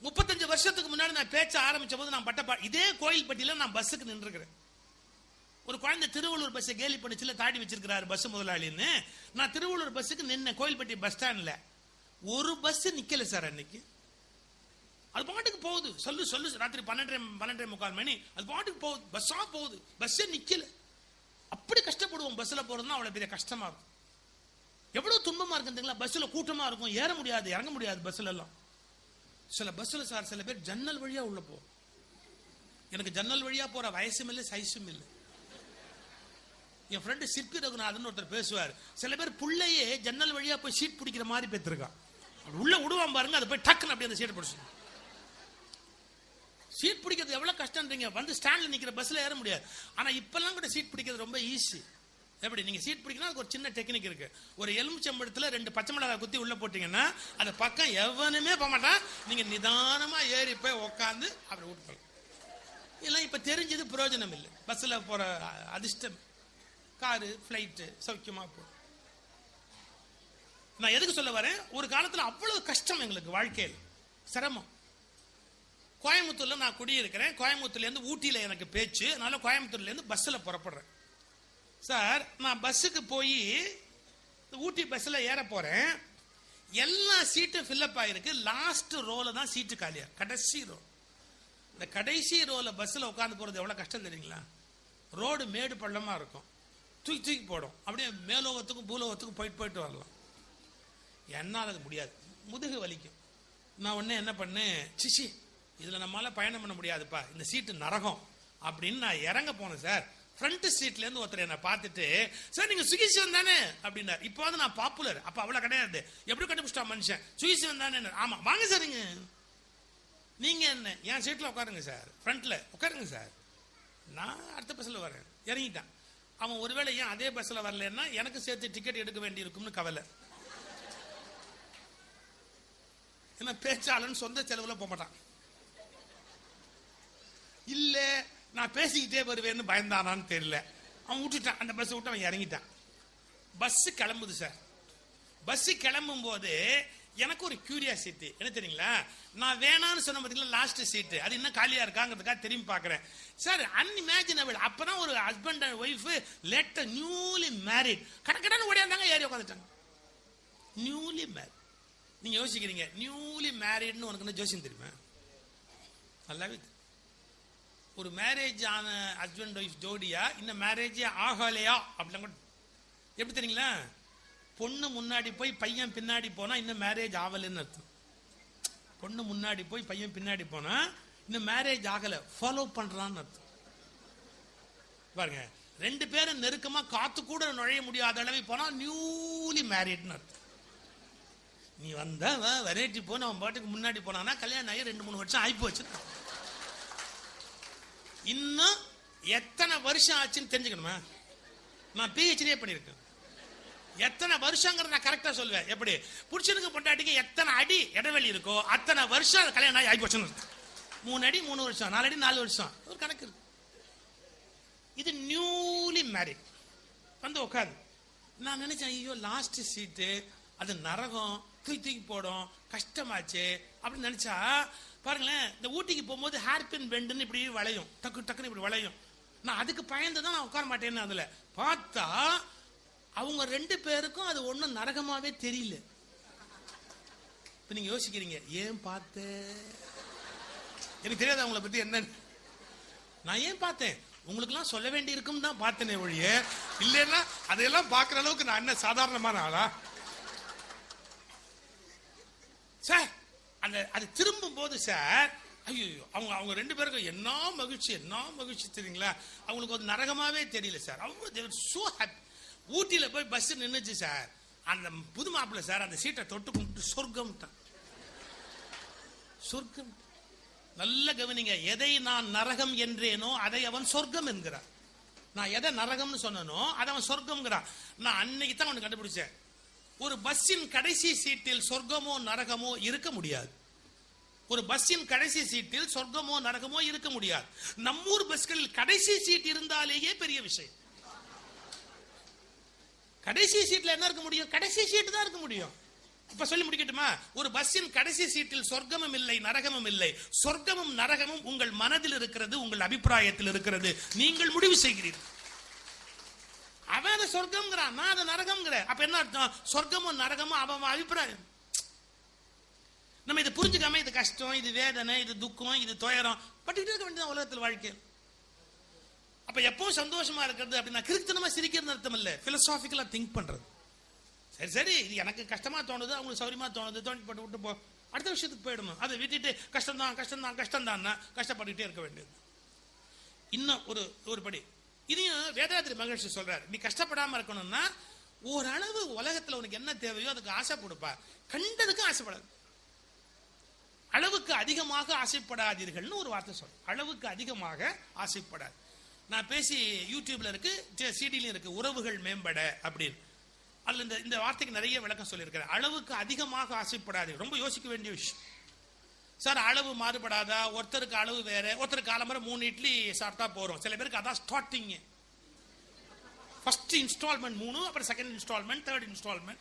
35 வருஷத்துக்கு முன்னாடி நான் பேச்ச ஆரம்பிச்ச போது நான் பட்ட இதே கோயில்பட்டியில நான் பஸ்ஸுக்கு நின்றுக்கிறேன். ஒரு குழந்தை திருவள்ளூர் பஸ்ஸை கேலி பண்ணிச்சுல தாடி வச்சிருக்கிறாரு பஸ் முதலாளின்னு. நான் திருவள்ளூர் பஸ்ஸுக்கு நின்ன கோயில்பட்டி பஸ் ஸ்டாண்ட்ல ஒரு பஸ் நிக்கல சார். அன்னைக்கு அது பாட்டுக்கு போகுது, சொல்லு ராத்திரி 12:30 மணி, அது பாட்டுக்கு போகுது, பஸ்ஸா போகுது, பஸ்ஸே நிக்கல. அப்படி கஷ்டப்படுவோம் பஸ்ல போறதுன்னா, அவ்வளவு பெரிய கஷ்டமா இருக்கும். எவ்வளவு துன்பமா இருக்குங்களா, பஸ்ல கூட்டமா இருக்கும், ஏற முடியாது இறங்க முடியாது பஸ்ல எல்லாம். சில பஸ்ல சார் சில பேர் ஜன்னல் வழியா உள்ள போ, எனக்கு ஜன்னல் வழியா போற வயசும் இல்லை சைஸும் இல்லை. என் ஃப்ரெண்டு சிற்பி ரகுநாதன் ஒருத்தர் பேசுவார், சில பேர் புள்ளையே ஜன்னல் வழியா போய் சீட் பிடிக்கிற மாதிரி பெற்றிருக்கான். உள்ள விடுவான் பாருங்க, அதை போய் டக்குன்னு அப்படி அந்த சீட்டை பிடிச்சு. சீட் பிடிக்கிறது எவ்வளவு கஷ்டம்ன்றீங்க, வந்து ஸ்டாண்ட்ல நிக்கிற பஸ்ல ஏற முடியாது. ஆனா இப்பெல்லாம் கூட சீட் பிடிக்கிறது ரொம்ப ஈஸி. எப்படி நீங்க சீட் பிடிக்கணும், அதுக்கு ஒரு சின்ன டெக்னிக் இருக்கு. ஒரு எலுமிச்சம்பழத்துல 2 பச்சை மிளகாய் குத்தி உள்ள போட்டீங்கன்னா அந்த பக்கம் எவனுமே போக மாட்டான். நீங்க நிதானமா ஏறி போய் உட்காந்து அப்படி விட்டுக்கலாம். இல்லை இப்ப தெரிஞ்சது பிரயோஜனம் இல்லை. பஸ்ல போற அதிர்ஷ்டம், காரு பிளைட்டு சௌக்கியமா போ. நான் எதுக்கு சொல்ல வரேன், ஒரு காலத்துல அவ்வளவு கஷ்டம் எங்களுக்கு வாழ்க்கையில், சிரமம். கோயம்புத்தூர்ல நான் குடியிருக்கிறேன். கோயம்புத்தூர்ல இருந்து ஊட்டியில எனக்கு பேச்சு, அதனால கோயம்புத்தூர்ல இருந்து பஸ்ல புறப்படுறேன். சார் நான் பஸ்ஸுக்கு போய் ஊட்டி பஸ்ல ஏற போறேன், எல்லா சீட்டும் ஃபில்லப் ஆயிருக்கு. லாஸ்ட் ரோல தான் சீட்டு காலியா, கடைசி ரோ. இந்த கடைசி ரோல பஸ்ல உட்காந்து போறது எவ்வளவு கஷ்டம் தெரியுங்களா? ரோடு மேடு பள்ளமா இருக்கும், தூக்கி போடும், அப்படியே மேலோகத்துக்கும் பூலோகத்துக்கும் போயிட்டு வரலாம். என்னால் அது முடியாது, முதுகு வலிக்கும். நான் உடனே என்ன பண்ணேன், சிச்சி இதுல நம்மளால பயணம் பண்ண முடியாதுப்பா, இந்த சீட்டு நரகம் அப்படின்னு நான் இறங்க போனேன். சார் ஃப்ரண்ட் சீட்ல இருந்து ஒருத்தர் என்ன பார்த்துட்டு, சார் நீங்க சுகிசிவன் தானே அப்படின்னாரு. இப்போ வந்து நான் பாப்புலர், அப்ப அவ்வளவு கிடையாது. எப்படி கண்டுபிடிச்சா மனுஷன், சுகிசிவன் தானே. ஆமா வாங்க சார், நீங்க என்ன என் சீட்ல உட்காருங்க சார், ஃப்ரண்ட்ல உட்காருங்க சார். நான் அடுத்த பஸ்ல வரேன், இறங்கிட்டான். அவன் ஒருவேளை ஏன் அதே பஸ்ல வரலன்னா எனக்கு சேர்த்து டிக்கெட் எடுக்க வேண்டி இருக்கும்னு கவலை. ஏன்னா பேச்சாளன் சொந்த செலவுல போக மாட்டான். இல்ல நான் பேசிக்கிட்டே வருவேன்னு பயந்தானான்னு தெரியல, அவன் விட்டுட்டான். அந்த பஸ் விட்டு அவன் இறங்கிட்டான். பஸ் கிளம்புது சார். பஸ் கிளம்பும் போது எனக்கு ஒரு கியூரியாசிட்டி என்ன தெரியுங்களா, நான் வேணான்னு சொன்ன பார்த்தீங்களா லாஸ்ட் சீட்டு, அது இன்னும் காலியா இருக்காங்கிறதுக்காக திரும்பி பார்க்கிறேன். Sir unimaginable. அப்பதான் ஒரு husband and wife later newly married கடற்கடன்னு ஓடியாந்தாங்க, ஏறி உட்காந்துட்டாங்க. Newly married. நீங்க யோசிக்கிறீங்க, நியூலி மேரிட்னு உனக்கு என்ன ஜோசியம் தெரியுமா? நல்லாவே ஒரு மேரேஜ் ஆன ஹஸ்பண்ட் ஒய்ஃப் ஜோடியா, இன்னும் மேரேஜே ஆகலையா அப்படிலாம் கூட எப்படி தெரியுங்களா? பொண்ணு முன்னாடி போய் பையன் பின்னாடி போனா இன்னும் மேரேஜ் ஆகலன்னு அர்த்தம். பொண்ணு முன்னாடி போய் பையன் பின்னாடி போனா இன்னும் மேரேஜ் ஆகல, ஃபாலோ பண்றான்னு அர்த்தம். பாருங்க, 2 பேரும் நெருக்கமா காத்து கூட நுழைய முடியாத அளவு போனா நியூலி மேரிட்னு அர்த்தம். நீ வந்தா வெரைட்டி போன அவன் பாட்டுக்கு முன்னாடி போனானா கல்யாணம் ஆகி 2-3 வருஷம் ஆகி போச்சு. இன்னும் எத்தனை வருஷம் ஆச்சுன்னு தெரிஞ்சுக்கணுமா? நான் PhD பண்ணியிருக்கேன். எத்தனை வருஷங்கிறத நான் கரெக்டா சொல்லுவேன். எப்படி புருஷனுக்கு பொண்டாட்டிக்கு எத்தனை அடி இடைவெளி இருக்கோ அத்தனை வருஷம் கல்யாணம் ஆகி போச்சுன்னு. 3 அடி 3 வருஷம், 4 அடி 4 வருஷம் ஒரு கணக்கு இருக்கு. இது நியூலி மேரிட் வந்து உட்காந்து நான் நினைச்சேன், ஐயோ லாஸ்ட் சீட்டு அது நரகம், தூக்கி போடும், கஷ்டமாச்சு அப்படின்னு நினைச்சா பாருங்களேன். இந்த ஊட்டிக்கு போகும்போது ஹேர்பின் பெண்டுன்னு இப்படி வளையும், டக்கு டக்குன்னு இப்படி வளையும். நான் அதுக்கு பயந்துதான் நான் உட்கார மாட்டேன்னு. அதுல பார்த்தா அவங்க 2 பேருக்கும் அது ஒண்ணும் நரகமாவே தெரியல. இப்ப நீங்க யோசிக்கிறீங்க, ஏன் பார்த்த? எனக்கு தெரியாது அவங்கள பத்தி என்ன. நான் ஏன் பார்த்தேன்? உங்களுக்கு எல்லாம் சொல்ல வேண்டி இருக்கும் தான் பார்த்தனே ஒழிய, இல்லைன்னா அதையெல்லாம் பார்க்கிற அளவுக்கு நான் என்ன சாதாரணமான ஆளா? சார் அது திரும்பும் போது சார், ஐயோ அவங்க 2 பேருக்கும் என்ன மகிழ்ச்சி தெரியுங்களா? அவங்களுக்கு ஒரு நரகமாவே தெரியல சார். அவங்க சோ ஹாப்பி. ஊட்டியில போய் பஸ் நின்னுச்சு சார். அந்த புது மாப்பிள்ள சார் அந்த சீட்டை தொட்டு கும்பிட்டு சொர்க்கம். நல்ல கவனிங்க, எதை நான் நரகம் என்றேனோ அதை அவன் சொர்க்கம் என்கிறான். நான் எதை நரகம்னு சொன்னனோ அதை அவன் சொர்க்கம்ங்கிறான். நான் அன்னைக்கு தான் அவனுக்கு கண்டுபிடிச்சேன், ஒரு பஸ்ஸின் கடைசி சீட்டில் சொர்க்கமோ நரகமோ இருக்க முடியாது. ஒரு பஸ்ஸின் கடைசி சீட்டில் சொர்க்கமோ நரகமோ இருக்க முடியாது. நம்மூர் பஸ்களில் கடைசி சீட் இருந்தாலேயே பெரிய விஷயம். கடைசி சீட்ல என்ன இருக்க முடியும்? கடைசி சீட்டு தான் இருக்க முடியும். இப்ப சொல்லி முடிக்கட்டுமா? ஒரு பஸ்ஸின் கடைசி சீட்டில் சொர்க்கமும் இல்லை நரகமும் இல்லை. சொர்க்கமும் நரகமும் உங்கள் மனதில் இருக்கிறது, உங்கள் அபிப்பிராயத்தில் இருக்கிறது. நீங்கள் முடிவு செய்கிறீர்கள். அவன் அதை சொர்க்கம்ங்கிறான், நான் அதை நரகம்ங்கிறேன். அப்ப என்ன அர்த்தம்? சொர்க்கமும் நரகமும் அவன் அபிப்பிராயம். நம்ம இதை புரிஞ்சுக்காம இது கஷ்டம், இது வேதனை, இது துக்கம், இது துயரம் பட்டுக்கிட்டே இருக்க வேண்டியது உலகத்தில் வாழ்க்கை. அப்ப எப்பவும் சந்தோஷமா இருக்கிறது அப்படின்னா கிறுக்குத்தனமா சிரிக்கிறது அர்த்தம் இல்ல, பிலோசாபிக்கலா திங்க் பண்றது. சரி இது எனக்கு கஷ்டமா தோணுது, அவங்களுக்கு சௌரியமா தோணுது, தோண்டி போட்டு விட்டு போ, அடுத்த விஷயத்துக்கு போயிடணும். அதை விட்டுட்டு கஷ்டம் தான் கஷ்டப்பட்டுக்கிட்டே இருக்க வேண்டியது. இன்னும் ஒரு படி இதையும் வேதாத்திரி மகிழ்ச்சி சொல்றாரு, நீ கஷ்டப்படாம இருக்கணும்னா ஓரளவு உலகத்துல உனக்கு என்ன தேவையோ அதுக்கு ஆசை கொடுப்பா, கண்டதுக்கு ஆசைப்படாது. அளவுக்கு அதிகமாக ஆசைப்படாதீர்கள்னு ஒரு வார்த்தை சொல்ற. அளவுக்கு அதிகமாக ஆசைப்படாது. நான் பேசி யூடியூப்ல இருக்கு, சிடிலையும் இருக்கு, உறவுகள் மேம்பட அப்படின்னு. அதுல இந்த வார்த்தைக்கு நிறைய விளக்கம் சொல்லியிருக்கிறேன். அளவுக்கு அதிகமாக ஆசைப்படாது, ரொம்ப யோசிக்க வேண்டிய விஷயம். சார் அளவு மாறுபடாதா? ஒருத்தருக்கு அளவு வேற, ஒருத்தருக்கு காலம்பரை 3 இட்லி சாப்பிட்டா போறோம், சில பேருக்கு அதான் ஸ்டார்டிங். ஃபர்ஸ்ட் இன்ஸ்டால்மெண்ட் 3, அப்புறம் செகண்ட் இன்ஸ்டால்மெண்ட், தேர்ட் இன்ஸ்டால்மெண்ட்.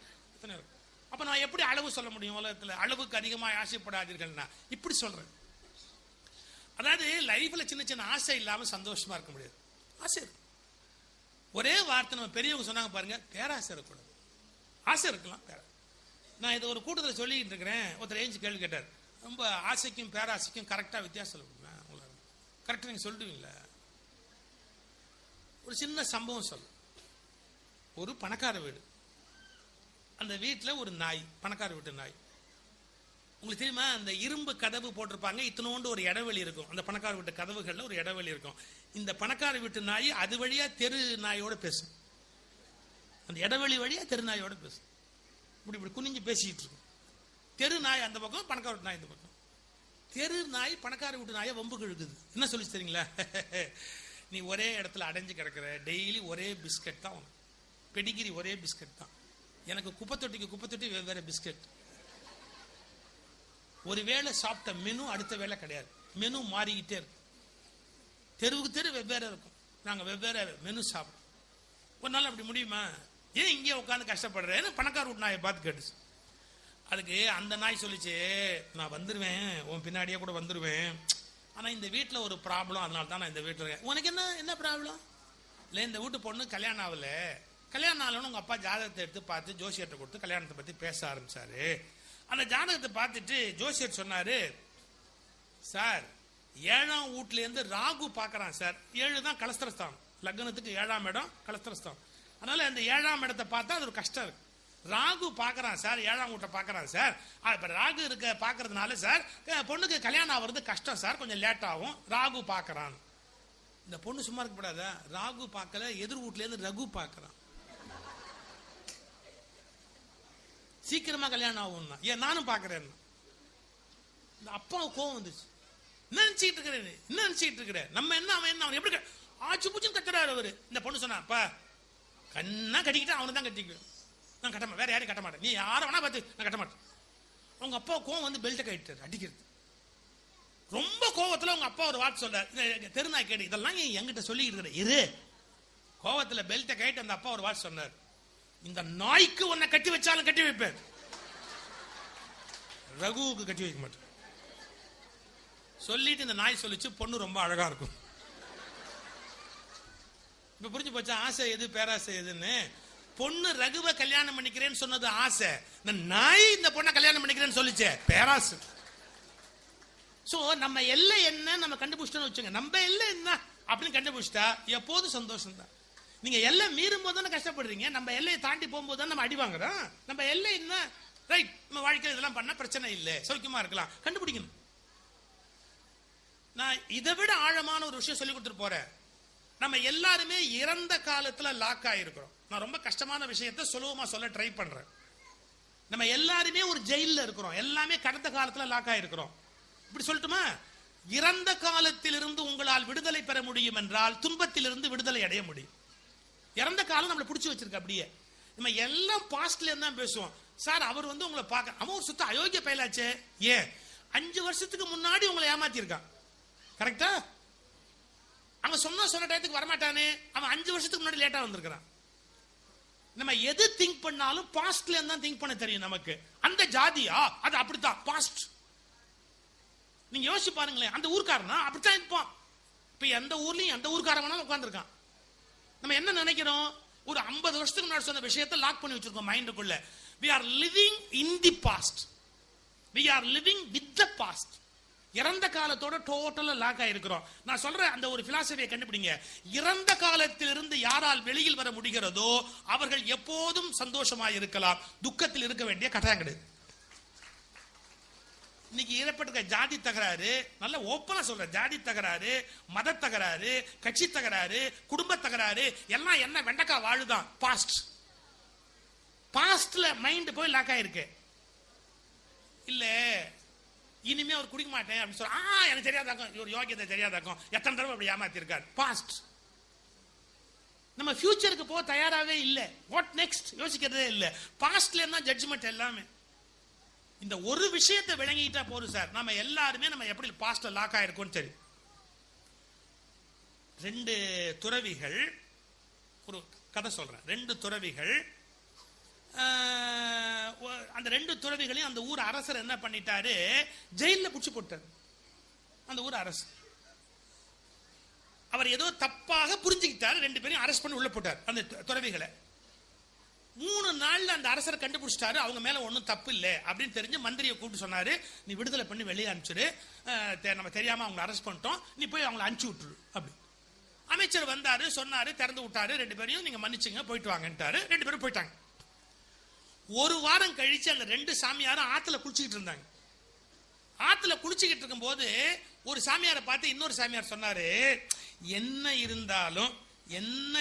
அப்ப நான் எப்படி அளவு சொல்ல முடியும் உலகத்துல? அளவுக்கு அதிகமாக ஆசைப்படாதீர்கள்னா இப்படி சொல்றேன். அதாவது லைஃப்ல சின்ன சின்ன ஆசை இல்லாம சந்தோஷமா இருக்க முடியாது. ஆசை இருக்கு. ஒரே வார்த்தை நம்ம பெரியவங்க சொன்னாங்க பாருங்க, பேராசை இருக்கக்கூடாது. ஆசை இருக்கலாம். நான் இதை ஒரு கூட்டத்தில் சொல்லிட்டு இருக்கிறேன். ஒருத்தர் ஏஞ்சி கேள்வி கேட்டார், ரொம்ப ஆசைக்கும் பேராசைக்கும் கரெக்டா வித்தியாசம் சொல்லுங்க, கரெக்டா நீங்க சொல்லுவீங்களா? ஒரு சின்ன சம்பவம் சொல்லு. ஒரு பணக்கார வீடு, அந்த வீட்டில் ஒரு நாய், பணக்கார வீட்டு நாய். உங்களுக்கு தெரியுமா, அந்த இரும்பு கதவு போட்டிருப்பாங்க, இத்தனோண்டு ஒரு இடைவெளி இருக்கும். அந்த பணக்கார வீட்டு கதவுகள்ல ஒரு இடைவெளி இருக்கும். இந்த பணக்கார வீட்டு நாய் அது வழியா தெரு நாயோட பேசும். அந்த இடைவெளி வழியா தெரு நாயோட பேசும். இப்படி குனிஞ்சு பேசிட்டு இருக்கும். தெரு நாய் அந்த பக்கம், பணக்கார வீட்டு நாய் இந்த பக்கம். தெரு நாய் பணக்கார வீட்டு நாயை வம்பு இழுக்குது. என்ன சொல்லி தெரியுங்களா? நீ ஒரே இடத்துல அடைஞ்சு கிடக்குற, டெய்லி ஒரே பிஸ்கட் தான், பெடிகிரி ஒரே பிஸ்கட் தான். எனக்கு குப்பை தொட்டி வெவ்வேறு பிஸ்கட். ஒரு வேளை சாப்பிட்ட மெனு அடுத்த வேளை கிடையாது, மெனு மாறிக்கிட்டே இருக்கும். தெருவுக்கு தெரு வெவ்வேறு இருக்கும், நாங்க வெவ்வேறு மெனு சாப்பிடும். ஒரு நாள் அப்படி முடியுமா? ஏன் இங்கே உட்காந்து கஷ்டப்படுறேன்னு பணக்கார வீட்டு நாயை பார்த்து கேட்டுச்சு. அதுக்கு அந்த நாய் சொல்லிச்சு, நான் வந்துருவேன், உன் பின்னாடியே கூட வந்துருவேன், ஆனா இந்த வீட்டில் ஒரு ப்ராப்ளம், அதனால தான் நான் இந்த வீட்டில் இருக்கேன். உனக்கு என்ன ப்ராப்ளம்? இல்லை, இந்த வீட்டு பொண்ணு கல்யாணம் ஆகல, கல்யாணம் ஆகலன்னு உங்க அப்பா ஜாதகத்தை எடுத்து பார்த்து ஜோசியர்கிட்ட கொடுத்து கல்யாணத்தை பத்தி பேச ஆரம்பிச்சாரு. அந்த ஜாதகத்தை பார்த்துட்டு ஜோசியர் சொன்னாரு, சார் 7ஆம் வீட்ல இருந்து ராகு பாக்குறான் சார். 7 தான் கலஸ்திரஸ்தானம், லக்னத்துக்கு 7ஆம் இடம் கலஸ்திரஸ்தானம். அதனால அந்த 7ஆம் இடத்தை பார்த்தா அது ஒரு கஷ்டம் இருக்கு. ராகு பாக்குறான் சார், 7ஆம் வீட்டை பாக்குறான் சார். இப்ப ராகு இருக்க பாக்குறதுனால சார் பொண்ணுக்கு கல்யாணம் ஆகுறது கஷ்டம் சார், கொஞ்சம் லேட் ஆகும். ராகு பாக்குறான். இந்த பொண்ணு சும்மா இருக்கப்படாதா? ராகு பார்க்கல, எதிர் வீட்ல இருந்து ரகு பாக்குறான். சீக்கிரமா கல்யாணம் ஆகும்னா. ஏன் நானும் பாக்குறேன். இந்த அப்பாவுக்கு கோவம் வந்துச்சு. என்ன நினைச்சிட்டு இருக்கிற நம்ம என்ன அவன் என்ன அவன் எப்படி ஆச்சு பூச்சுன்னு கத்துறாரு அவரு. இந்த பொண்ணு சொன்னா, அப்பா கண்ணா கட்டிக்கிட்டா அவனை தான் கட்டிக்குவேன், நான் கட்ட வேற யாரையும் கட்ட மாட்டேன், நீ யாரை வேணா பார்த்து நான் கட்ட மாட்டேன். உங்க அப்பா கோவம் வந்து பெல்ட்டை கட்டிட்டாரு அடிக்கிறது. ரொம்ப கோவத்துல உங்க அப்பா ஒரு வார்த்தை சொல்றாரு, தெருநாய் கேடு இதெல்லாம் என்கிட்ட சொல்லிக்கிட்டு இருக்கிற இரு. கோவத்துல பெல்ட்டை கட்டி அந்த அப்பா ஒரு வார்த்தை சொன்னார், இந்த நாய்க்கு உன்னை கட்டி வச்சாலும் கட்டி வைப்பேன், ரகுவுக்கு கட்டி வைக்க மாட்டேன். சொல்லிட்டு இந்த நாய் சொல்லிச்சு, பொண்ணு ரொம்ப அழகா இருக்கும். இப்ப புரிஞ்சு போச்சா ஆசை எது பேராசை எதுன்னு. பொண்ணு ரகுவை கல்யாணம் பண்ணிக்கிறேன்னு சொன்னது ஆசை, இந்த நாய் இந்த பொண்ணை கல்யாணம் பண்ணிக்கிறேன்னு சொல்லிச்சே பேராசை. சோ நம்ம எல்லை என்ன நம்ம கண்டுபிடிச்சிட்டோம்னு வச்சுங்க, நம்ம எல்லை என்ன அப்படின்னு கண்டுபிடிச்சிட்டா எப்போதும் சந்தோஷம் தான். நீங்க எல்லை மீறும் போது தானே கஷ்டப்படுறீங்க, நம்ம எல்லையை தாண்டி போகும்போது தான் நம்ம அடி வாங்குறோம். நம்ம எல்லை என்ன ரைட், நம்ம வாழ்க்கையில் இதெல்லாம் பண்ண பிரச்சனை இல்லை, சௌக்கியமா இருக்கலாம், கண்டுபிடிக்கணும். நான் இதை விட ஆழமான ஒரு விஷயம் சொல்லி கொடுத்துட்டு போறேன். நம்ம எல்லாருமே இறந்த காலத்துல லாக் ஆயிருக்கிறோம். நான் ரொம்ப கஷ்டமான விஷயத்தை சுலபமா சொல்ல ட்ரை பண்றேன். நம்ம எல்லாருமே ஒரு ஜெயில இருக்கிறோம், எல்லாமே கடந்த காலத்துல லாக் ஆயிருக்கிறோம். இப்படி சொல்லட்டுமா, இறந்த காலத்திலிருந்து உங்களால் விடுதலை பெற முடியும் என்றால் துன்பத்திலிருந்து விடுதலை அடைய முடியும். இறந்த காலம் நம்மளை பிடிச்சி வச்சிருக்க. அப்படியே நம்ம எல்லாம் பாஸ்ட்ல இருந்தா பேசுவோம். சார் அவர் வந்து உங்களை பார்க்க அவன் ஒரு சுத்த அயோக்கிய பயலாச்சே, ஏன் 5 வருஷத்துக்கு முன்னாடி உங்களை ஏமாத்திருக்கான், கரெக்டா? அவன் சொன்ன டயத்துக்கு வரமாட்டானே, அவன் 5 வருஷத்துக்கு முன்னாடி லேட்டா வந்திருக்கிறான். நம்ம எது திங்க் பண்ணாலும் பாஸ்ட்ல இருந்தா திங்க் பண்ண தெரியும் நமக்கு. அந்த ஜாதியா அது அப்படித்தான் பாஸ்ட். நீங்க யோசிச்சு பாருங்களேன், அந்த ஊர்க்காரனா அப்படித்தான் இருப்பான். இப்ப எந்த ஊர்லயும் எந்த ஊர்க்காரன் உட்கார்ந்துருக்கான். நம்ம என்ன நினைக்கிறோம், ஒரு 50 வருஷத்துக்கு முன்னாடி சொன்ன விஷயத்தை லாக் பண்ணி வச்சிருக்கோம் மைண்டுக்குள்ள. we are living in the past, we are living with the past. இறந்த காலத்தோட டோட்டலா லாக் ஆயிருக்கிறோம். நான் சொல்றேன், அந்த ஒரு பிலாசபியை கண்டுபிடிங்க. இறந்த காலத்திலிருந்து யாரால் வெளியில் வர முடிகிறதோ அவர்கள் எப்போதும் சந்தோஷமாக இருக்கலாம், துக்கத்தில் இருக்க வேண்டிய கட்டாயம் கிடையாது. இன்னைக்கு ஏற்பட்டிருக்க ஜாதி தகராறு, நல்ல ஓப்பனா சொல்றேன், ஜாதி தகராறு, மத தகராறு, கட்சி தகராறு, குடும்ப தகராறு எல்லாம் என்ன வெண்டக்கா வாழுதான். பாஸ்ட் பாஸ்ட்ல மைண்ட் போய் லாக் ஆயிருக்கு. இல்ல இனிமே அவர் குடிக்க மாட்டேன் அப்படின்னு சொல்ல, எனக்கு தெரியாதாக்கும், ஒரு யோகியத்தை தெரியாதாக்கும், எத்தனை தடவை அப்படி ஏமாத்திருக்காரு. பாஸ்ட். நம்ம ஃபியூச்சருக்கு போக தயாராகவே இல்லை. வாட் நெக்ஸ்ட் யோசிக்கிறதே இல்லை. பாஸ்ட்ல இருந்தா ஜட்ஜ்மெண்ட் எல்லாமே. இந்த ஒரு விஷயத்தை விளங்கிட்டா போதும் சார், நம்ம எல்லாருமே நம்ம எப்படி பாஸ்ட்ல லாக் ஆயிருக்கோம் தெரியும். 2 துறவிகள், ஒரு கதை சொல்றேன். 2 துறவிகள், அந்த 2 துறவிகளையும் அந்த ஊர் அரசர் என்ன பண்ணிட்டாரு, ஜெயில புடிச்சு போட்டார். அந்த ஊர் அரசர் அவர் ஏதோ தப்பாக புரிஞ்சுக்கிட்டாரு, 2 பேரையும் அரெஸ்ட் பண்ணி உள்ள போட்டார் அந்த துறவிகளை. 3 நாள்ல அந்த அரசரை கண்டுபிடிச்சிட்டாரு, அவங்க மேல ஒன்னும் தப்பு இல்லை அப்படின்னு தெரிஞ்சு மந்திரியை கூப்பிட்டு சொன்னாரு, நீ விடுதலை பண்ணி வெளியே அனுப்பிச்சிரு, நம்ம தெரியாம அவங்க அரெஸ்ட் பண்ணிட்டோம், நீ போய் அவங்களை அனுப்பிச்சு விட்டுரு அப்படி. அமைச்சர் வந்தாரு, சொன்னாரு, திறந்து விட்டாரு, 2 பேரையும் நீங்க மன்னிச்சுங்க போயிட்டு வாங்கன்ட்டாரு. 2 பேரும் போயிட்டாங்க. ஒரு வாரம் கழிச்சு அந்த 2 சாமியாரும் ஆத்துல குளிச்சுக்கிட்டு இருந்தாங்க. ஆத்துல குளிச்சுக்கிட்டு இருக்கும் போது ஒரு சாமியாரை பார்த்து இன்னொரு சாமியார் சொன்னாரு, என்ன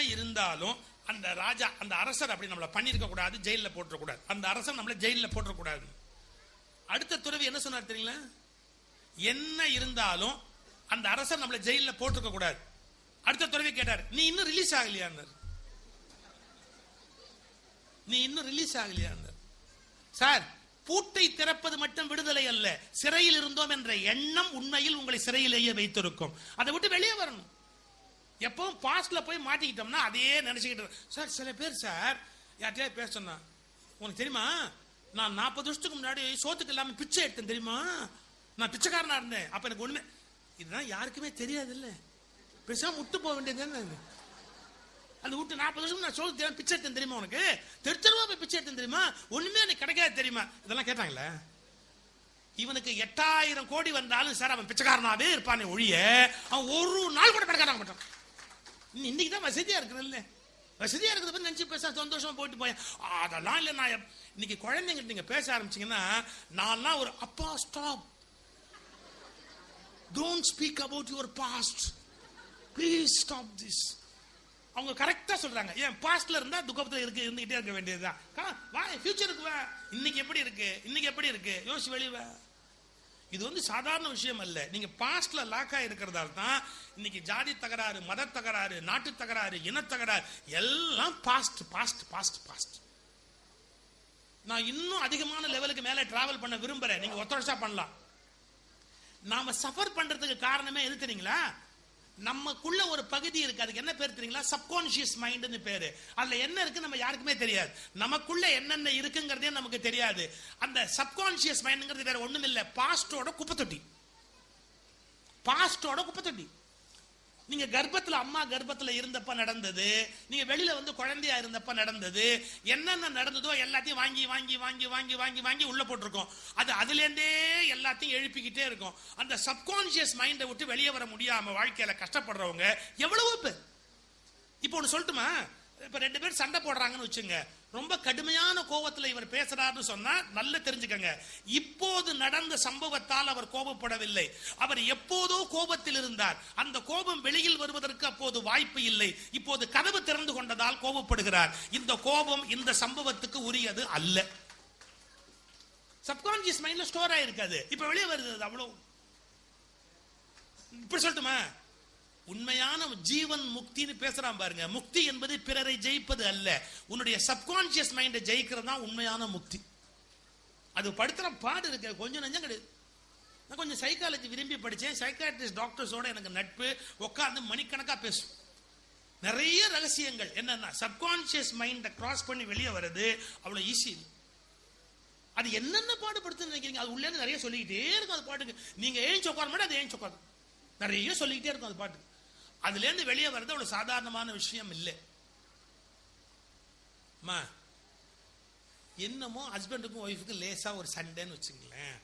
இருந்தாலும் அந்த ராஜா, அந்த அரசர் அப்படி நம்மள பண்ணிருக்க கூடாது, ஜெயில போட்டுற கூடாது, அந்த அரசர் நம்மள ஜெயில போட்டுற கூடாது. அடுத்த துறவி என்ன சொன்னார் தெரியுங்களா, என்ன இருந்தாலும் அந்த அரசர் நம்மள ஜெயில போட்டுக்க கூடாது. அடுத்த துறவி கேட்டார், நீ இன்னும் ரிலீஸ் ஆகலையான்னு. நீ இன்னும் ரிலீஸ் ஆகலையா சார்? பூட்டை திறப்பது மட்டும் விடுதலை அல்ல, சிறையில் இருந்தோம் என்ற எண்ணம் உண்மையில் உங்களை சிறையிலேயே வைத்திருக்கும். அதை விட்டு வெளியே வரணும். எப்பவும் பாஸ்ட்ல போய் மாட்டிக்கிட்டோம்னா அதே நினைச்சுக்கிட்டு சார். சில பேர் சார் யார்கிட்டயா பேச சொன்னா, உனக்கு தெரியுமா நான் 40 வருஷத்துக்கு முன்னாடி சோத்துக்கு இல்லாம பிச்சை எடுத்தேன் தெரியுமா, நான் பிச்சைக்காரனா இருந்தேன், அப்ப எனக்கு ஒண்ணுமே, இதுதான் யாருக்குமே தெரியாது இல்ல, பேசாம விட்டு போக வேண்டியது. அந்த விட்டு 40 வருஷம் நான் சோத்து தெரியாம பிச்சை எடுத்தேன் தெரியுமா, உனக்கு தெருவா போய் பிச்சை எடுத்தேன் தெரியுமா, ஒண்ணுமே எனக்கு கிடைக்காது தெரியுமா, இதெல்லாம் கேட்டாங்களே. இவனுக்கு 8000 கோடி வந்தாலும் சார் அவன் பிச்சைக்காரனாவே இருப்பானே ஒழிய அவன் ஒரு நாள் கூட பணக்காரங்க மாட்டான். இன்னைக்குதான் வசதியா இருக்கிறல்ல, வசதியா இருக்கிறத பத்தி நினைச்சு பேச சந்தோஷமா போயிட்டு போய் அதெல்லாம் இல்ல. நான் இன்னைக்கு குழந்தைங்க நீங்க பேச ஆரம்பிச்சீங்கன்னா, நான்லாம் ஒரு அப்பா stop, don't speak about your past, please stop this. அவங்க கரெக்டா சொல்றாங்க. ஏன் பாஸ்ட்ல இருந்தா துக்கத்துல இருந்துகிட்டே இருக்க வேண்டியதுதான். ஃபியூச்சருக்கு வா. இன்னைக்கு எப்படி இருக்கு, இன்னைக்கு எப்படி இருக்கு யோசிச்சு வெளியே. இது சாதாரண விஷயம் அல்ல. நீங்க பாஸ்ட்ல லாக்கா இருக்கிறதால தான் இன்னைக்கு ஜாதி தகராறு, மத தகராறு, நாட்டு தகராறு, இன தகராறு எல்லாம் பாஸ்ட் பாஸ்ட் பாஸ்ட் பாஸ்ட். நான் இன்னும் அதிகமான லெவலுக்கு மேல டிராவல் பண்ண விரும்புறேன். நீங்க ஒத்துழைச்சா பண்ணலாம். நாம சஃபர் பண்றதுக்கு காரணமே எது தெரியுங்களா? நமக்குள்ள ஒரு பகுதி இருக்கு, அதுக்கு என்ன பேர் தெரியுங்களா? சப்கான்சியஸ் மைண்ட்னு பேரு. அதுல என்ன இருக்கு நம்ம யாருக்குமே தெரியாது. நமக்குள்ள என்னென்ன இருக்குங்கிறதே நமக்கு தெரியாது. அந்த சப்கான்சியஸ் மைண்ட்ங்கிறது வேற ஒண்ணும் இல்ல, பாஸ்டோட குப்பை தொட்டி. பாஸ்டோட குப்பை தொட்டி. நீங்க கர்ப்பத்துல, அம்மா கர்ப்பத்துல இருந்தப்ப நடந்தது, நீங்க வெளியில குழந்தையா இருந்தப்ப நடந்தது, என்னென்ன நடந்ததோ எல்லாத்தையும் வாங்கி வாங்கி வாங்கி வாங்கி வாங்கி வாங்கி உள்ள போட்டிருக்கோம். அது அதுல இருந்தே எல்லாத்தையும் எழுப்பிக்கிட்டே இருக்கும். அந்த சப்கான்சியஸ் மைண்டை விட்டு வெளியே வர முடியாம வாழ்க்கையில கஷ்டப்படுறவங்க எவ்வளவு பேர். இப்போ ஒண்ணு சொல்லட்டுமா? இப்ப 2 பேர் சண்டை போடுறாங்கன்னு வச்சுங்க, ரொம்ப கடுமையான கோபத்துல இவர் பேசுறாருன்னு சொன்னா நல்ல தெரிஞ்சுக்கங்க, இப்போது நடந்த சம்பவத்தால் அவர் கோபப்படவில்லை. அவர் எப்போதோ கோபத்தில் இருந்தார். அந்த கோபம் வெளியில் வருவதற்கு அப்போது வாய்ப்பு இல்லை. இப்போது கதவு திறந்து கொண்டதால் கோபப்படுகிறார். இந்த கோபம் இந்த சம்பவத்துக்கு உரியது அல்ல. சப்கான்சியஸ் மைண்ட்ல ஸ்டோர் ஆயிருக்காது, இப்ப வெளியே வருது. அவ்வளவு. இப்படி சொல்லட்டுமா? உண்மையான ஜீவன் முக்தின்னு பேசுறான் பாருங்க. முக்தி என்பது பிறரை ஜெயிப்பது அல்ல, உன்னுடைய சப்கான்சியஸ் மைண்டை ஜெயிக்கிறது தான் உண்மையான முக்தி. அது படுத்துற பாடு இருக்கு, கொஞ்சம் நஞ்சம் கிடையாது. நான் கொஞ்சம் சைக்காலஜி விரும்பி படிச்சேன். சைக்காட்ரிஸ்ட் டாக்டர்ஸோட எனக்கு நட்பு. உட்கார்ந்து மணிக்கணக்கா பேசும். நிறைய ரகசியங்கள் என்னன்னா, சப்கான்சியஸ் மைண்டை கிராஸ் பண்ணி வெளியே வர்றது அவ்வளவு ஈஸி. அது என்னென்ன பாடுபடுத்து நினைக்கிறீங்க? அது உள்ளே நிறைய சொல்லிக்கிட்டே இருக்கும். அது பாட்டுக்கு நீங்க ஏஞ்சி உட்கார மாட்டே, அது ஏஞ்சி உட்காரு, நிறைய சொல்லிக்கிட்டே இருக்கும். அது பாட்டு அதுல இருந்து வெளியே வர்றது அவ்வளவு சாதாரணமான விஷயம் இல்லை. என்னமோ ஹஸ்பண்டுக்கும் ஒய்ஃபுக்கும் லேசா ஒரு சண்டைன்னு வச்சுங்களேன்,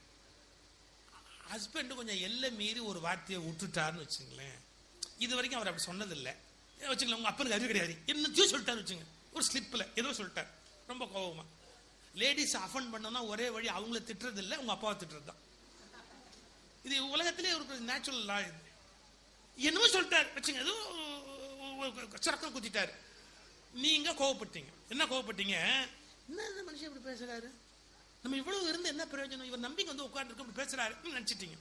ஹஸ்பண்ட் கொஞ்சம் எல்லை மீறி ஒரு வார்த்தையை விட்டுட்டாருன்னு வச்சுங்களேன், இது வரைக்கும் அவர் அப்படி சொன்னதில்லை வச்சுங்களேன், உங்க அப்பனுக்கு அறிவு கிடையாது, என்னத்தையும் சொல்லிட்டாரு வச்சுங்க, ஒரு ஸ்லிப்ல ஏதோ சொல்லிட்டார் ரொம்ப கோபமா. லேடிஸ் அஃபண்ட் பண்ணனா ஒரே வழி அவங்கள திட்டுறது இல்லை, உங்க அப்பாவை திட்டுறது தான். இது உலகத்திலே ஒரு நேச்சுரல் லா. இது என்னமோ சொல்லிட்டாரு வச்சுங்க, ஏதோ சரக்கம் குத்திட்டாரு, நீங்க கோவப்பட்டீங்க. என்ன கோவப்பட்டீங்க? என்ன மனுஷன் இப்படி பேசுறாரு, நம்ம இவ்வளவு இருந்து என்ன பிரயோஜனம், இவர் நம்பிக்கை உட்கார்ந்து பேசுறாரு நினைச்சிட்டீங்க.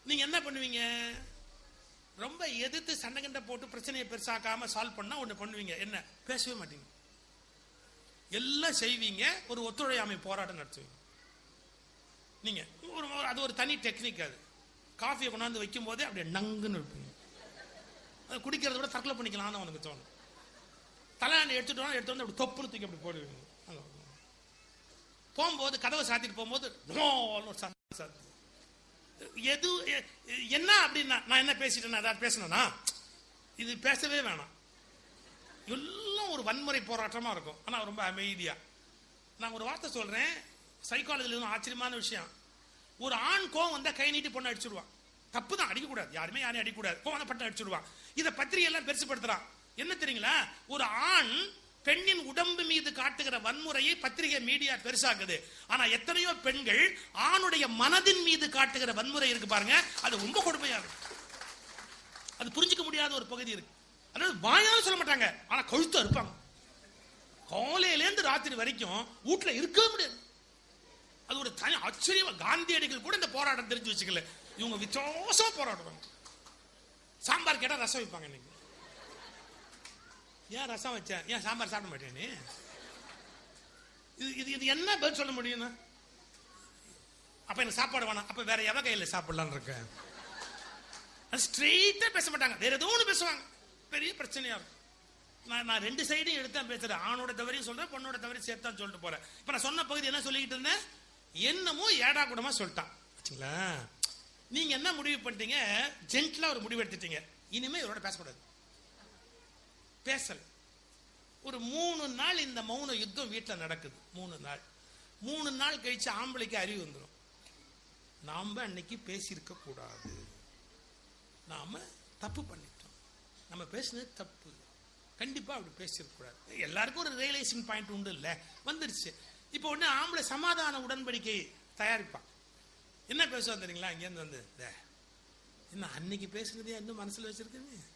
நீங்க என்ன பண்ணுவீங்க? ரொம்ப எதிர்த்து சண்டை கண்ட போட்டு பிரச்சனையை பெருசாக்காம சால்வ் பண்ணா ஒண்ணு பண்ணுவீங்க. என்ன? பேசவே மாட்டீங்க, எல்லாம் செய்வீங்க, ஒரு ஒத்துழையாமை போராட்டம் நடத்துவீங்க. நீங்க அது ஒரு தனி டெக்னிக். அது காஃபியை கொண்டாந்து வைக்கும் போதே அப்படியே நங்குன்னு வைப்பீங்க. அது குடிக்கிறத விட தற்கொலை பண்ணிக்கலாம்னு அவனுக்கு தோணும். தலையாண்டி எடுத்துட்டு வந்து அப்படி தொப்புன்னு தூக்கி அப்படி போடுவீங்க. போகும்போது கதவை சாத்திட்டு போகும்போது எது என்ன அப்படின்னா, நான் என்ன பேசிட்டேன்னா, அதாவது பேசினா இது பேசவே வேணாம், எல்லாம் ஒரு வன்முறை போராட்டமா இருக்கும். ஆனா ரொம்ப அமைதியா. நான் ஒரு வார்த்தை சொல்றேன், சைக்காலஜில ஆச்சரியமான விஷயம். ஒரு ஆண் கோவம் வந்தா கை நீட்டி பொண்ணு அடிச்சுடுவான். தப்பு தான், அடிக்கக்கூடாது, யாருமே யாரையும் அடிக்கக்கூடாது. கோவம் பட்டு அடிச்சுடுவான். இதை பத்திரிகை எல்லாம் பெருசுப்படுத்துறான். என்ன தெரியுங்களா? ஒரு ஆண் பெண்ணின் உடம்பு மீது காட்டுகிற வன்முறையை பத்திரிகை மீடியா பெருசாக்குது. ஆனா எத்தனையோ பெண்கள் ஆணுடைய மனதின் மீது காட்டுகிற வன்முறை இருக்கு பாருங்க, அது ரொம்ப கொடுமையா இருக்கு. அது புரிஞ்சுக்க முடியாத ஒரு பகுதி இருக்கு. அதாவது வாயாலும் சொல்ல மாட்டாங்க, ஆனா கழுத்தா இருப்பாங்க. காலையில இருந்து ராத்திரி வரைக்கும் வீட்டுல இருக்கவே முடியாது. அது ஒரு தனி ஆச்சரியம். காந்தியடிகள் கூட இந்த போராட்டம் தெரிஞ்சு வச்சுக்கல, இவங்க வித்தியாசமா போராடுவாங்க. சாம்பார் கேட்டா ரசம் வைப்பாங்க. இன்னைக்கு ஏன் ரசம் வச்சேன், ஏன் சாம்பார் சாப்பிட மாட்டேன்னு, இது என்ன பதில் சொல்ல முடியும்? அப்ப எனக்கு சாப்பாடு வேணாம், அப்ப வேற எவ கையில சாப்பிடலான்னு இருக்கேன். ஸ்ட்ரெயிட்டா பேச மாட்டாங்க, வேற ஏதோ ஒன்று பேசுவாங்க. பெரிய பிரச்சனையா இருக்கும். நான் 2 சைடையும் எடுத்தான் பேசுறேன். ஆணோட தவறையும் சொல்றேன், பொண்ணோட தவறையும் சேர்த்தான் சொல்லிட்டு போறேன். இப்ப நான் சொன்ன பகுதி என்ன சொல்லிட்டு இருந்தேன்? என்னமோ ஏடா கூடமா சொல்லிட்டான். நீங்க என்ன முடிவு பண்ணிட்டீங்க? ஜென்ட்லா ஒரு முடிவு எடுத்துட்டீங்க, இனிமே இவரோட பேசக்கூடாது. பேசல. ஒரு 3 நாள் இந்த மௌன யுத்தம் வீட்டில் நடக்குது. 3 நாள் கழிச்சு ஆம்பளைக்கு அறிவு வந்துடும். நாம அன்னைக்கு பேசியிருக்க கூடாது, நாம தப்பு பண்ணிட்டோம், நம்ம பேசுனது தப்பு, கண்டிப்பா அப்படி பேசியிருக்க கூடாது. எல்லாருக்கும் ஒரு ரியலைசிங் பாயிண்ட் உண்டு இல்ல, வந்துருச்சு. இப்போ ஒண்ணு ஆம்பளை சமாதான உடன்படிக்கை தயாரிப்பான். என்ன பேசுவான் தெரியுங்களா? இங்கேருந்து வந்து என்ன அன்னைக்கு பேசுனதே இன்னும் மனசுல வச்சிருக்கேன்,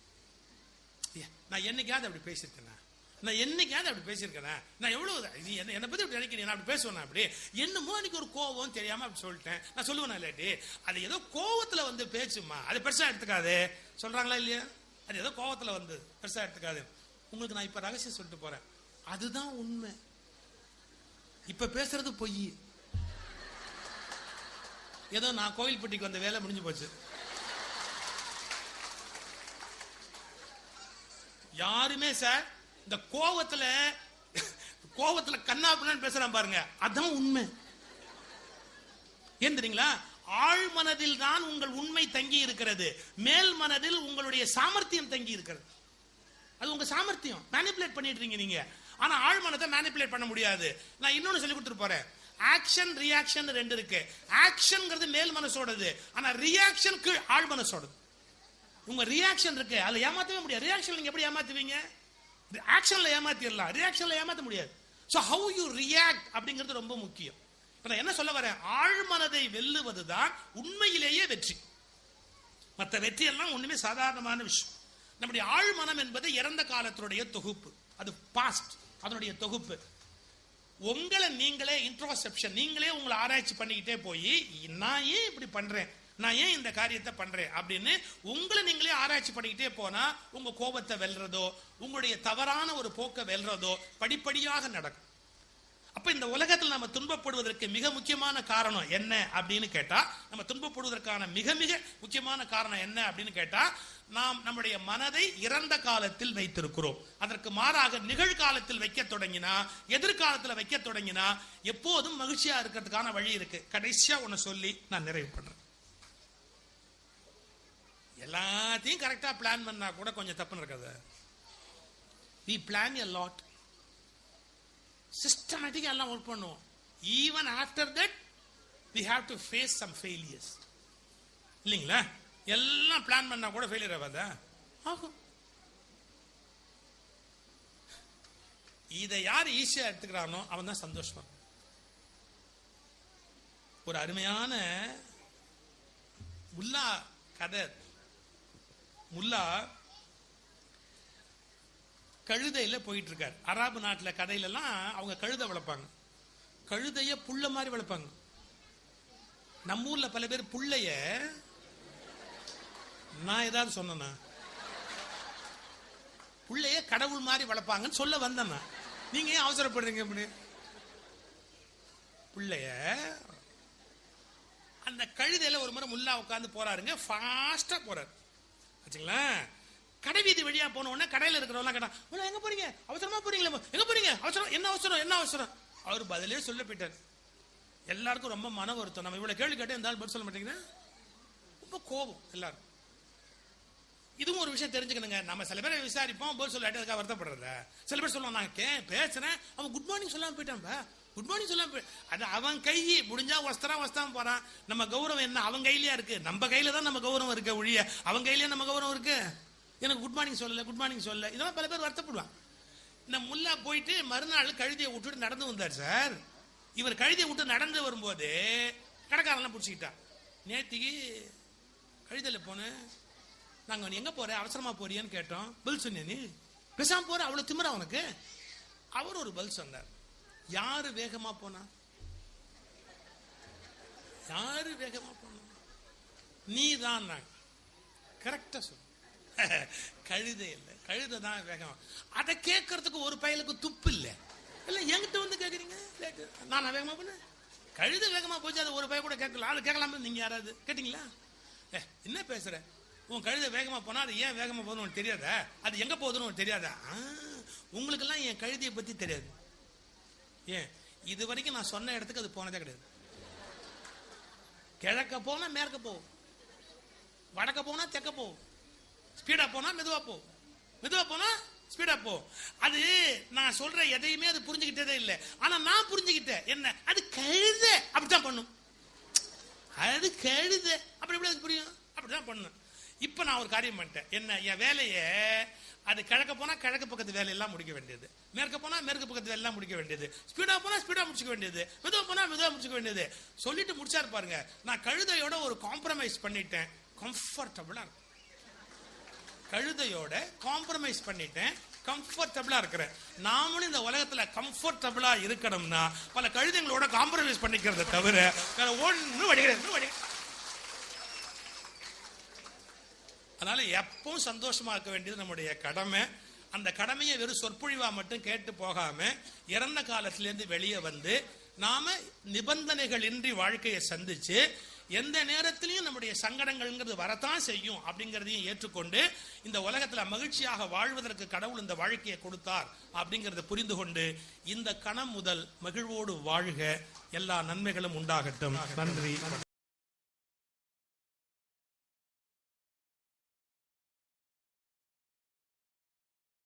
நான் என்னைக்காவது அப்படி பேசியிருக்கேன், நான் என்னைக்காவது அப்படி பேசியிருக்கேன், நான் எவ்வளவு என்னை பத்தி அப்படி நினைக்கிறேன், நான் அப்படி பேசுவேன், அப்படி என்னமோ அன்னைக்கு ஒரு கோவம் தெரியாம அப்படி சொல்லிட்டேன், நான் சொல்லுவேன் இல்லாட்டி அது ஏதோ கோவத்துல வந்து பேசுமா, அது பெருசா எடுத்துக்காது சொல்றாங்களா இல்லையா? அது ஏதோ கோவத்துல வந்து பெருசா எடுத்துக்காது. உங்களுக்கு நான் இப்ப ரகசியம் சொல்லிட்டு போறேன், அதுதான் உண்மை. இப்ப பேசுறது பொய். ஏதோ நான் கோயில்பட்டிக்கு வந்த வேலை முடிஞ்சு போச்சு. யாருமே சார் இந்த கோவத்துல கண்ணாப்புன்னு பேசுறான் பாருங்க, அதான் உண்மை. ஏன் தெரியுங்களா? ஆழ் மனதில் தான் உங்கள் உண்மை தங்கி இருக்கிறது, மேல் மனதில் உங்களுடைய சாமர்த்தியம் தங்கி இருக்கிறது. அது உங்க சாமர்த்தியம், மேனிபுலேட் பண்ணிட்டு இருக்கீங்க நீங்க. ஆனா ஆழ் மனதை மேனிபுலேட் பண்ண முடியாது. நான் இன்னொன்னு சொல்லி கொடுத்துட்டு போறேன். ஆக்ஷன் ரியாக்ஷன் ரெண்டு இருக்கு. ஆக்ஷன்ங்கிறது மேல் மனசோடது, ஆனா ரியாக்ஷன் கீழ் ஆழ் மனசோடது. உங்க ரியாக்ஷன் இருக்கு, அதுல ஏமாத்தவே முடியாது. ரியாக்ஷன் நீங்க எப்படி ஏமாத்துவீங்க? ஆக்ஷன்ல ஏமாத்திடலாம், ரியாக்ஷன்ல ஏமாத்த முடியாது. சோ how you react அப்படிங்கிறது ரொம்ப முக்கியம். இப்ப நான் என்ன சொல்ல வரேன், ஆழ்மனதை வெல்லுவதுதான் உண்மையிலேயே வெற்றி. மற்ற வெற்றி எல்லாம் ஒண்ணுமே சாதாரணமான விஷயம். நம்முடைய ஆழ்மனம் என்பது இறந்த காலத்தினுடைய தொகுப்பு, அது பாஸ்ட், அதனுடைய தொகுப்பு. உங்களை நீங்களே இன்ட்ரோஸ்பெக்ஷன், நீங்களே உங்களை ஆராய்ச்சி பண்ணிக்கிட்டே போய் நான் ஏன் இப்படி பண்றேன், நான் ஏன் இந்த காரியத்தை பண்றேன் அப்படின்னு உங்களை நீங்களே ஆராய்ச்சி பண்ணிக்கிட்டே போனா உங்க கோபத்தை வெல்றதோ உங்களுடைய தவறான ஒரு போக்க வெல்றதோ படிப்படியாக நடக்கும். அப்ப இந்த உலகத்தில் நம்ம துன்பப்படுவதற்கு மிக முக்கியமான காரணம் என்ன அப்படின்னு கேட்டா, நம்ம துன்பப்படுவதற்கான மிக மிக முக்கியமான காரணம் என்ன அப்படின்னு கேட்டா, நாம் நம்முடைய மனதை இறந்த காலத்தில் வைத்திருக்கிறோம். அதற்கு மாறாக நிகழ்காலத்தில் வைக்க தொடங்கினா, எதிர்காலத்தில் வைக்க தொடங்கினா எப்போதும் மகிழ்ச்சியா இருக்கிறதுக்கான வழி இருக்கு. கடைசியா ஒன்னு சொல்லி நான் நிறைவு பண்றேன். எல்லாத்தையும் கரெக்டா பிளான் பண்ணா கூட கொஞ்சம் தப்பு நடக்காது. we plan a lot, சிஸ்டமேட்டிக்கா எல்லாம் ஒர்க் பண்ணுவோம். Even after that we have to face some failures. இல்லைங்களா? எல்லாம் பிளான் பண்ணா கூட ஃபெயிலியர் ஆகாதா? ஆகும். இதை யார் ஈஸியா எடுத்துக்கிறானோ அவன் தான் சந்தோஷமா. ஒரு அருமையான முல்லா கதை. முல்லா கழுதையில போயிட்டு இருக்காரு. அரபு நாட்டுல கதையில எல்லாம் அவங்க கழுதை வளர்ப்பாங்க. கழுதைய புள்ள மாதிரி வளர்ப்பாங்க. நம்ம ஊர்ல பல பேர் புள்ளைய, நான் ஏதாவது சொன்னா புள்ளைய கடவுள் மாதிரி வளர்ப்பாங்கன்னு சொல்ல வந்தேன்னா, நீங்க ஏன் அவசரப்படுறீங்க? இப்படி புள்ளைய அந்த கழுதையில ஒரு முறை முல்லா உட்கார்ந்து போறாருங்க, ஃபாஸ்டா போறாரு. கடை வீதி வழியா போன உடனே கடையில் இருக்கிறவங்க கேட்டா, எங்க போறீங்க, அவசரமா போறீங்களா, எங்க போறீங்க, அவசரம், என்ன அவசரம், என்ன அவசரம்? அவர் பதிலே சொல்ல போயிட்டார். எல்லாருக்கும் ரொம்ப மன வருத்தம். நம்ம இவ்வளவு கேள்வி கேட்டு இருந்தாலும் பதில் சொல்ல மாட்டேங்குது, ரொம்ப கோபம் எல்லாரும். இதுவும் ஒரு விஷயம் தெரிஞ்சுக்கணுங்க. நம்ம சில பேரை விசாரிப்போம், பதில் சொல்லாட்டி அதுக்காக வருத்தப்படுறத. சில பேர் சொல்லுவாங்க, நான் பேசுறேன், அவன் குட் மார்னிங் சொல்லாம போயிட்டான், குட் மார்னிங் சொல்லாம அது அவன் கை முடிஞ்சா வஸ்தாம போறான். நம்ம கௌரவம் என்ன அவன் கையிலயா இருக்கு? நம்ம கையில தான் நம்ம கௌரவம் இருக்க ஒழிய அவன் கையிலேயே நம்ம கௌரவம் இருக்கு. எனக்கு குட் மார்னிங் சொல்லல, குட் மார்னிங் சொல்லல, இதெல்லாம் பல பேர் வருத்தப்படுவான். இந்த முல்லா போயிட்டு மறுநாள் கழுதையை விட்டுட்டு நடந்து வந்தார் சார். இவர் கழுதையை விட்டு நடந்து வரும்போது கடைக்காரன் பிடிச்சிக்கிட்டா, நேத்திக்கு கழுதையில போனேன், நாங்க எங்க போற, அவசரமா போறியான்னு கேட்டோம், பதில் சொன்னே, நீ பேசாம போற, அவ்வளவு திமிரா உனக்கு? அவர் ஒரு பதில் சொன்னார், யாரு வேகமா போனா, யாரு வேகமா போனா, நீ தான். கரெக்டா சொன்ன, கழுதை இல்லை, கழுதை தான் வேகமா. அதை கேட்கறதுக்கு ஒரு பயலுக்கு துப்பு இல்லை. இல்ல என்கிட்ட வந்து கேக்குறீங்க, நான் வேகமா போன, கழுதை வேகமா போச்சு, அது ஒரு பய கூட கேட்கல, ஆளு கேட்கலாம. நீங்க யாராவது கேட்டீங்களா? என்ன பேசுற, உன் கழுதை வேகமா போனா அது ஏன் வேகமா போகணும்னு உனக்கு தெரியாதா? அது எங்க போகுதுன்னு உனக்கு தெரியாதா? உங்களுக்கு எல்லாம் என் கழுதையை பத்தி தெரியாது. ஏன் இது வரைக்கும் நான் சொன்ன இடத்துக்கு அது போனதே கிடையாது. கிழக்க போனா மேற்க போகும், வடக்க போனா தெற்க போகும், ஸ்பீடா போனா மெதுவா போகும், மெதுவா போனா ஸ்பீடா போகும். அது நான் சொல்ற எதையுமே அது புரிஞ்சுக்கிட்டதே இல்லை. ஆனா நான் புரிஞ்சுக்கிட்டேன் என்ன, அது கழுத அப்படித்தான் பண்ணும், அது கழுத அப்படி எப்படி அது புரியும், அப்படிதான் பண்ணும். இப்ப நான் ஒரு காரியம் பண்ணிட்டேன், என்ன என் வேலைய அது கிழக்க போனா கிழக்கு பக்கத்து வேலையெல்லாம் முடிக்க வேண்டியது, மேற்க போனா மேற்கு பக்கத்து வேலையெல்லாம் முடிக்க வேண்டியது, ஸ்பீடா போனா ஸ்பீடா முடிச்சுக்க வேண்டியது, மெதுவா போனா மெதுவா முடிச்சுக்க வேண்டியது. சொல்லிட்டு முடிச்சாரு பாருங்க, நான் கழுதையோட ஒரு காம்ப்ரமைஸ் பண்ணிட்டேன், கம்ஃபர்டபுளா இருக்கும். கழுத குழந்தையோட காம்ப்ரமைஸ் பண்ணிட்டேன், கம்ஃபர்டபுளா இருக்கிறேன். நாமளும் இந்த உலகத்துல கம்ஃபர்டபுளா இருக்கணும்னா பல கழுதைங்களோட காம்ப்ரமைஸ் பண்ணிக்கிறத தவிர ஒன்னும் வடிகிறது. அதனால எப்பவும் சந்தோஷமா இருக்க வேண்டியது நம்முடைய கடமை. அந்த கடமையை வெறும் சொற்பொழிவா மட்டும் கேட்டு போகாம இறந்த காலத்திலிருந்து வெளியே வந்து நாம நிபந்தனைகள் இன்றி வாழ்க்கையை சந்திச்சு எந்த நேரத்திலையும் நம்முடைய சங்கடங்கள்ங்கிறது வரத்தான் செய்யும் அப்படிங்கிறதையும் ஏற்றுக்கொண்டு இந்த உலகத்துல மகிழ்ச்சியாக வாழ்வதற்கு கடவுள் இந்த வாழ்க்கையை கொடுத்தார் அப்படிங்கறத புரிந்து கொண்டு இந்த கணம் முதல் மகிழ்வோடு வாழ்க. எல்லா நன்மைகளும் உண்டாகட்டும். நன்றி.